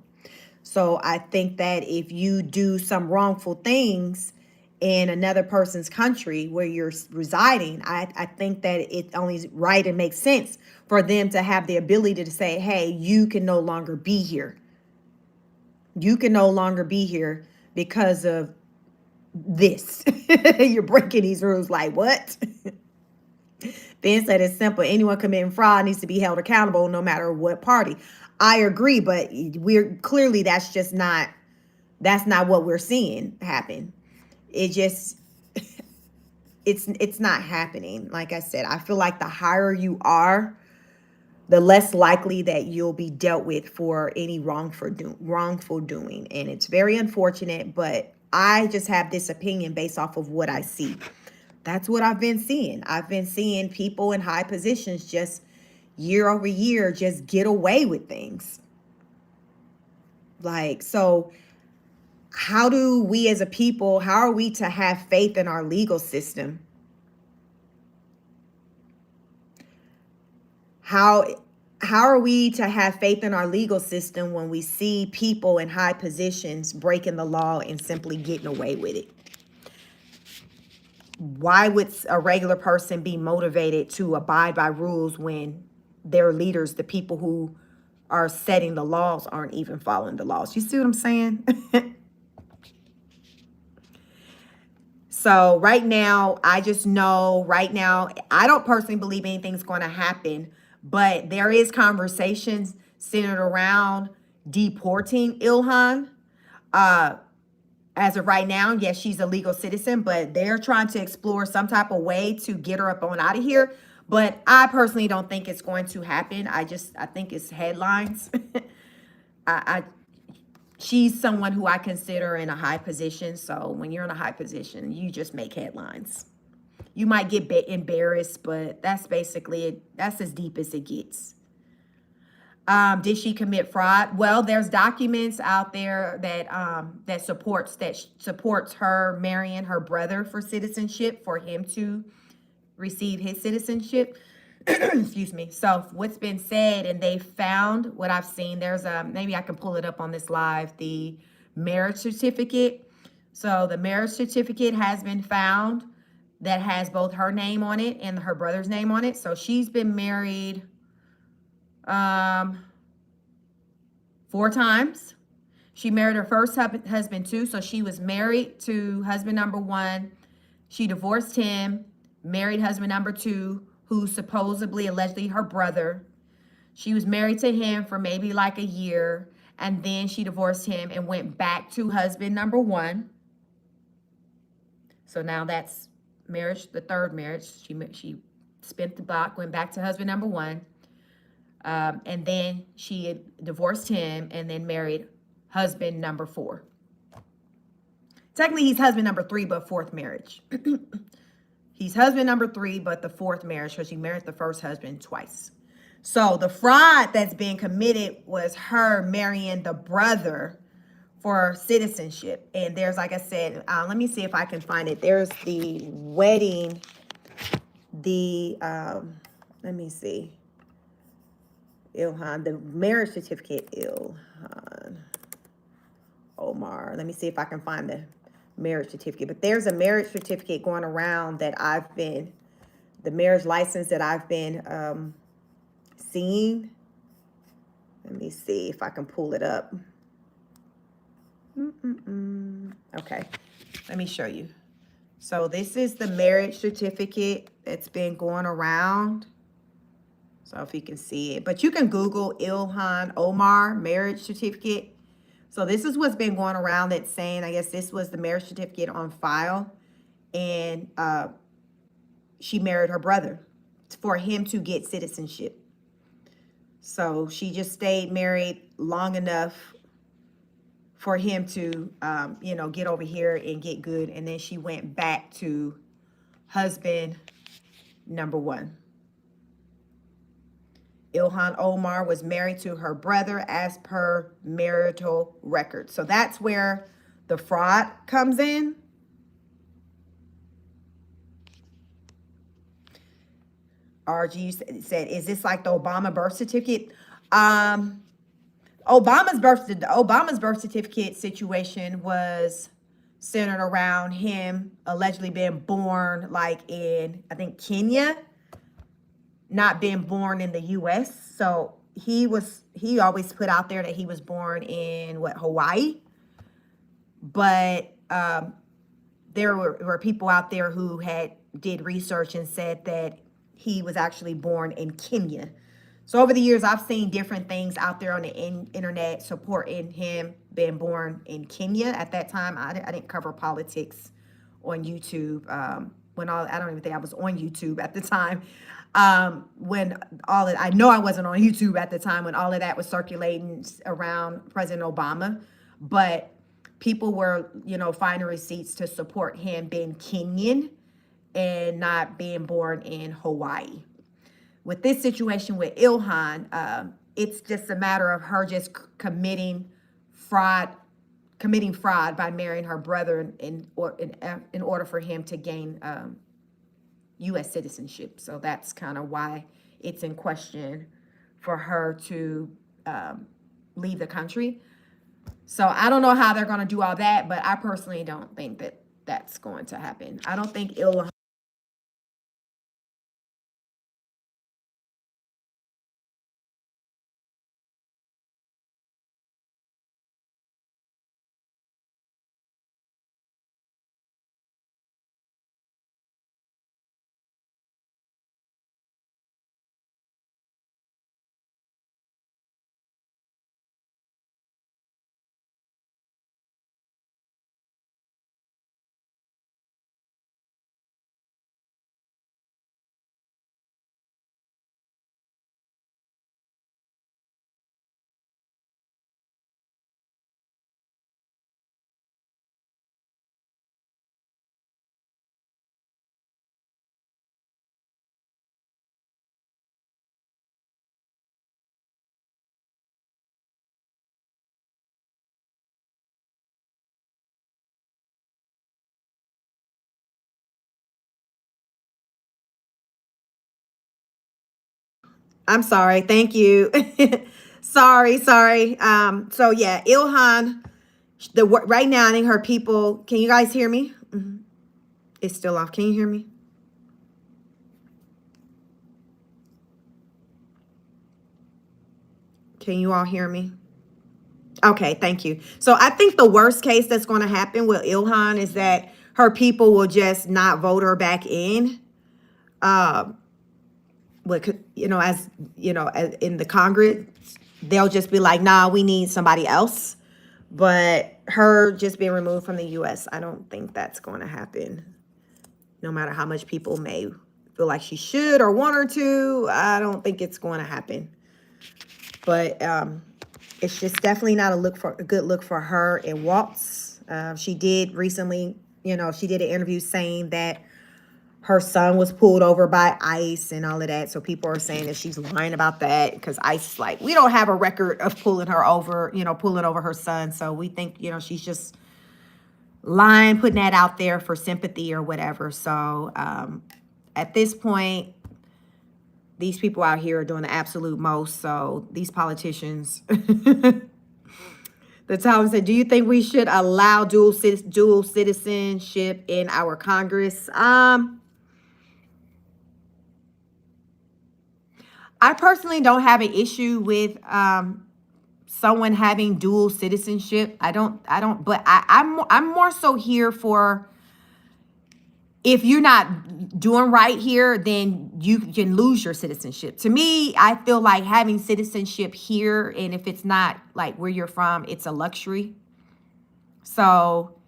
So I think that if you do some wrongful things in another person's country where you're residing, I think that it only is right and makes sense for them to have the ability to say, hey, you can no longer be here. You can no longer be here because of this. You're breaking these rules. Like, what? Ben said it's simple. Anyone committing fraud needs to be held accountable no matter what party. I agree, but we're clearly that's not what we're seeing happen. It just it's not happening. Like I said, I feel like the higher you are, the less likely that you'll be dealt with for any wrongful doing. And it's very unfortunate, but I just have this opinion based off of what I see. That's what I've been seeing. I've been seeing people in high positions just year over year just get away with things. Like, so how do we as a people, how are we to have faith in our legal system? How are we to have faith in our legal system when we see people in high positions breaking the law and simply getting away with it? Why would a regular person be motivated to abide by rules when their leaders, the people who are setting the laws, aren't even following the laws? You see what I'm saying? So right now, I just know I don't personally believe anything's going to happen, but there is conversations centered around deporting Illhan. As of right now, yes, she's a legal citizen, but they're trying to explore some type of way to get her up on out of here. But I personally don't think it's going to happen. I think it's headlines. She's someone who I consider in a high position. So when you're in a high position, you just make headlines. You might get embarrassed, but that's basically it. That's as deep as it gets. Did she commit fraud? Well, there's documents out there that supports her marrying her brother for citizenship, for him to receive his citizenship. Excuse me. So what's been said, and they found what I've seen. There's maybe I can pull it up on this live. The marriage certificate. So the marriage certificate has been found that has both her name on it and her brother's name on it. So she's been married 4 times. She married her first husband too. So she was married to husband number 1. She divorced him, married husband number 2, who's supposedly, allegedly her brother. She was married to him for maybe like a year, and then she divorced him and went back to husband number 1. So now that's marriage, the third marriage. She spent the block, went back to husband number 1. And then she had divorced him and then married husband number 4. Technically, he's husband number 3, but 4th marriage. He's husband number 3, but the 4th marriage, because she married the first husband twice. So the fraud that's being committed was her marrying the brother for citizenship. And there's, like I said, let me see if I can find it. There's the wedding, let me see. Illhan, the marriage certificate, Illhan Omar. Let me see if I can find the marriage certificate. But there's a marriage certificate going around that the marriage license that I've been seeing. Let me see if I can pull it up. Okay, let me show you. So this is the marriage certificate that's been going around. So if you can see it, but you can Google Illhan Omar marriage certificate. So this is what's been going around that's saying, I guess this was the marriage certificate on file, and she married her brother for him to get citizenship. So she just stayed married long enough for him to, get over here and get good. And then she went back to husband number 1. Illhan Omar was married to her brother as per marital record. So that's where the fraud comes in. RG said, is this like the Obama birth certificate? Obama's birth certificate situation was centered around him allegedly being born like in, I think, Kenya, not being born in the U.S. So he always put out there that he was born in Hawaii. But there were people out there who did research and said that he was actually born in Kenya. So over the years, I've seen different things out there on the internet supporting him being born in Kenya. At that time, I didn't cover politics on YouTube. I don't even think I was on YouTube at the time. I know I wasn't on YouTube at the time when all of that was circulating around President Obama, but people were, finding receipts to support him being Kenyan and not being born in Hawaii. With this situation with Illhan, it's just a matter of her just committing fraud by marrying her brother in order for him to gain U.S. citizenship. So that's kind of why it's in question for her to leave the country. So I don't know how they're going to do all that, but I personally don't think that that's going to happen. I don't think Illhan I'm sorry. Thank you. Sorry. So yeah, Ilhan, right now, I think her people, can you guys hear me? It's still off. Can you hear me? Can you all hear me? Okay, thank you. So I think the worst case that's going to happen with Ilhan is that her people will just not vote her back in. As as in the Congress, they'll just be like, nah, we need somebody else. But her just being removed from the U.S., I don't think that's going to happen. No matter how much people may feel like she should or want her to, I don't think it's going to happen. But it's just definitely not a good look for her and Waltz. She did recently, she did an interview saying that her son was pulled over by ICE and all of that. So people are saying that she's lying about that because ICE is like, we don't have a record of pulling her over, pulling over her son. So we think, she's just lying, putting that out there for sympathy or whatever. So at this point, these people out here are doing the absolute most. So these politicians, the Times said, do you think we should allow dual citizenship in our Congress? I personally don't have an issue with someone having dual citizenship. But I'm more so here for, if you're not doing right here, then you can lose your citizenship. To me, I feel like having citizenship here, and if it's not like where you're from, it's a luxury. So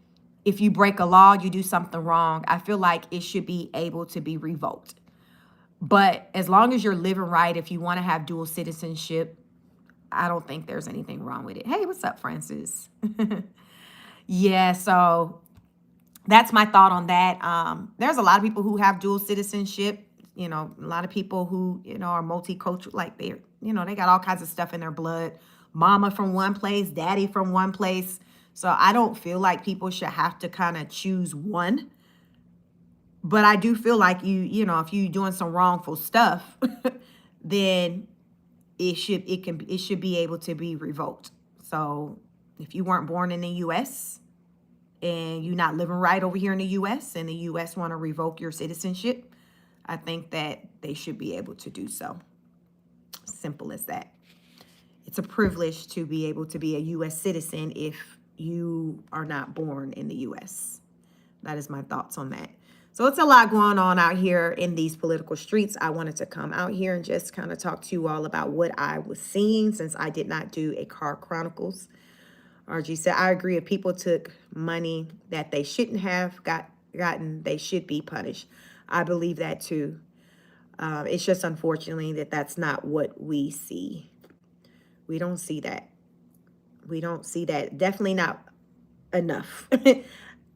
if you break a law, you do something wrong, I feel like it should be able to be revoked. But as long as you're living right, if you want to have dual citizenship, I don't think there's anything wrong with it. Hey, what's up, Francis? Yeah, so that's my thought on that. There's a lot of people who have dual citizenship, a lot of people who, are multicultural, like they got all kinds of stuff in their blood. Mama from one place, daddy from one place. So I don't feel like people should have to kind of choose one. But I do feel like if you're doing some wrongful stuff, then it should be able to be revoked. So if you weren't born in the U.S. and you're not living right over here in the U.S. and the U.S. want to revoke your citizenship, I think that they should be able to do so. Simple as that. It's a privilege to be able to be a U.S. citizen if you are not born in the U.S. That is my thoughts on that. So it's a lot going on out here in these political streets. I wanted to come out here and just kind of talk to you all about what I was seeing, since I did not do a Car Chronicles. RG said, I agree. If people took money that they shouldn't have gotten, they should be punished. I believe that too. It's just unfortunately that's not what we see. We don't see that. We don't see that. Definitely not enough.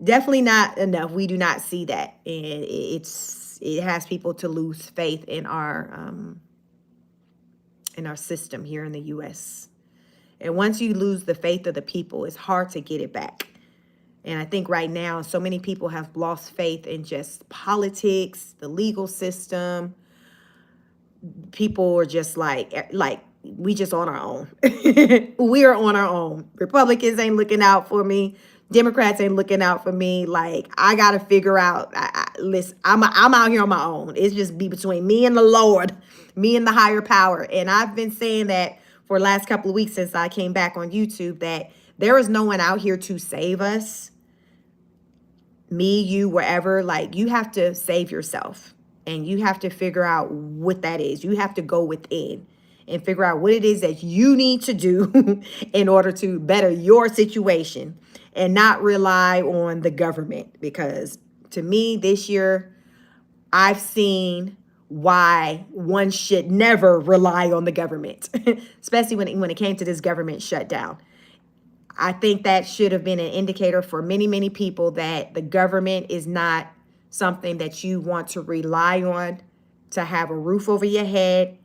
Definitely not enough. We do not see that. And it has people to lose faith in our system here in the U.S. And once you lose the faith of the people, it's hard to get it back. And I think right now, so many people have lost faith in just politics, the legal system. People are just like we just on our own. We are on our own. Republicans ain't looking out for me. Democrats ain't looking out for me. Like, I got to figure out, listen, I'm out here on my own. It's just be between me and the Lord, me and the higher power. And I've been saying that for the last couple of weeks since I came back on YouTube, that there is no one out here to save us. Me, you, wherever. Like, you have to save yourself. And you have to figure out what that is. You have to go within and figure out what it is that you need to do in order to better your situation, and not rely on the government. Because to me, this year, I've seen why one should never rely on the government, especially when it came to this government shutdown. I think that should have been an indicator for many, many people that the government is not something that you want to rely on to have a roof over your head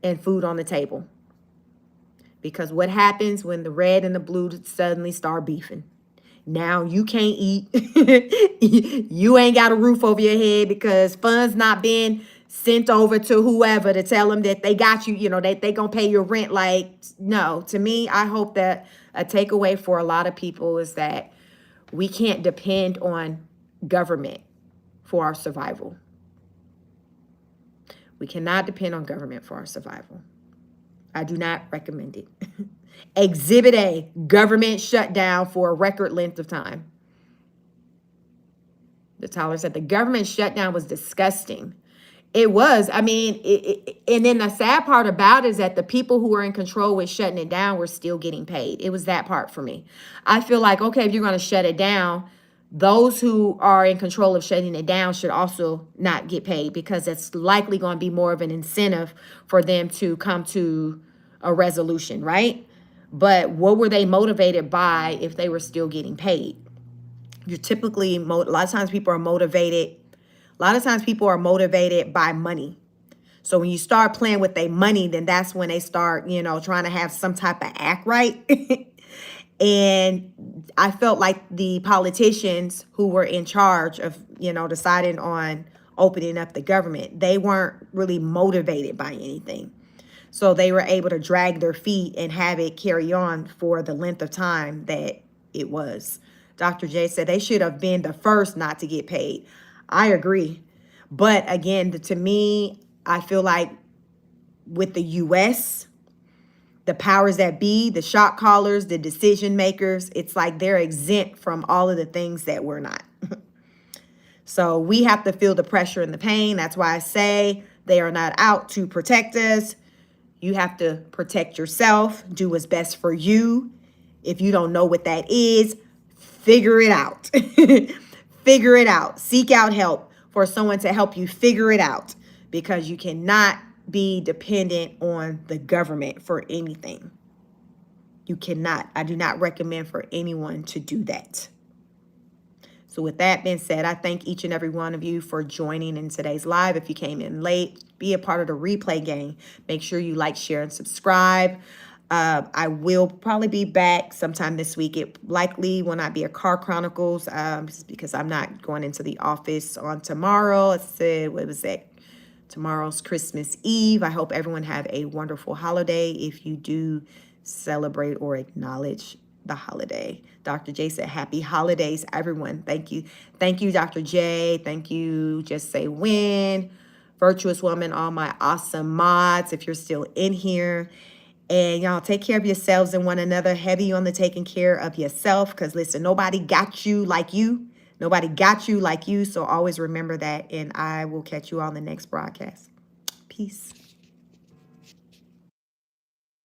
and food on the table. Because what happens when the red and the blue suddenly start beefing? Now you can't eat. You ain't got a roof over your head because funds not being sent over to whoever to tell them that they got you, you know, they going to pay your rent. Like, no, to me, I hope that a takeaway for a lot of people is that we can't depend on government for our survival. We cannot depend on government for our survival. I do not recommend it. Exhibit A, government shutdown for a record length of time. The Tyler said the government shutdown was disgusting. It was. I mean, and then the sad part about it is that the people who were in control with shutting it down were still getting paid. It was that part for me. I feel like, okay, if you're going to shut it down, those who are in control of shutting it down should also not get paid, because it's likely going to be more of an incentive for them to come to a resolution, right? But what were they motivated by if they were still getting paid? You're typically, a lot of times people are motivated. A lot of times people are motivated by money. So when you start playing with their money, then that's when they start, you know, trying to have some type of act right. And I felt like the politicians who were in charge of, you know, deciding on opening up the government, they weren't really motivated by anything. So they were able to drag their feet and have it carry on for the length of time that it was. Dr. J said they should have been the first not to get paid. I agree. But again, to me, I feel like with the U.S., the powers that be, the shot callers, the decision makers, it's like they're exempt from all of the things that we're not. So we have to feel the pressure and the pain. That's why I say they are not out to protect us. You have to protect yourself, do what's best for you. If you don't know what that is, figure it out. Figure it out. Seek out help for someone to help you figure it out, because you cannot be dependent on the government for anything. You cannot. I do not recommend for anyone to do that. So with that being said, I thank each and every one of you for joining in today's live. If you came in late, be a part of the replay gang. Make sure you like, share, and subscribe. I will probably be back sometime this week. It likely will not be a Car Chronicles because I'm not going into the office on tomorrow. What was that? Tomorrow's Christmas Eve. I hope everyone have a wonderful holiday if you do celebrate or acknowledge the holiday. Dr. J said, happy holidays, everyone. Thank you. Thank you, Dr. J. Thank you, Just Say When, Virtuous Woman, all my awesome mods, if you're still in here. And y'all take care of yourselves and one another. Heavy on the taking care of yourself, because listen, nobody got you like you. Nobody got you like you. So always remember that. And I will catch you on the next broadcast. Peace.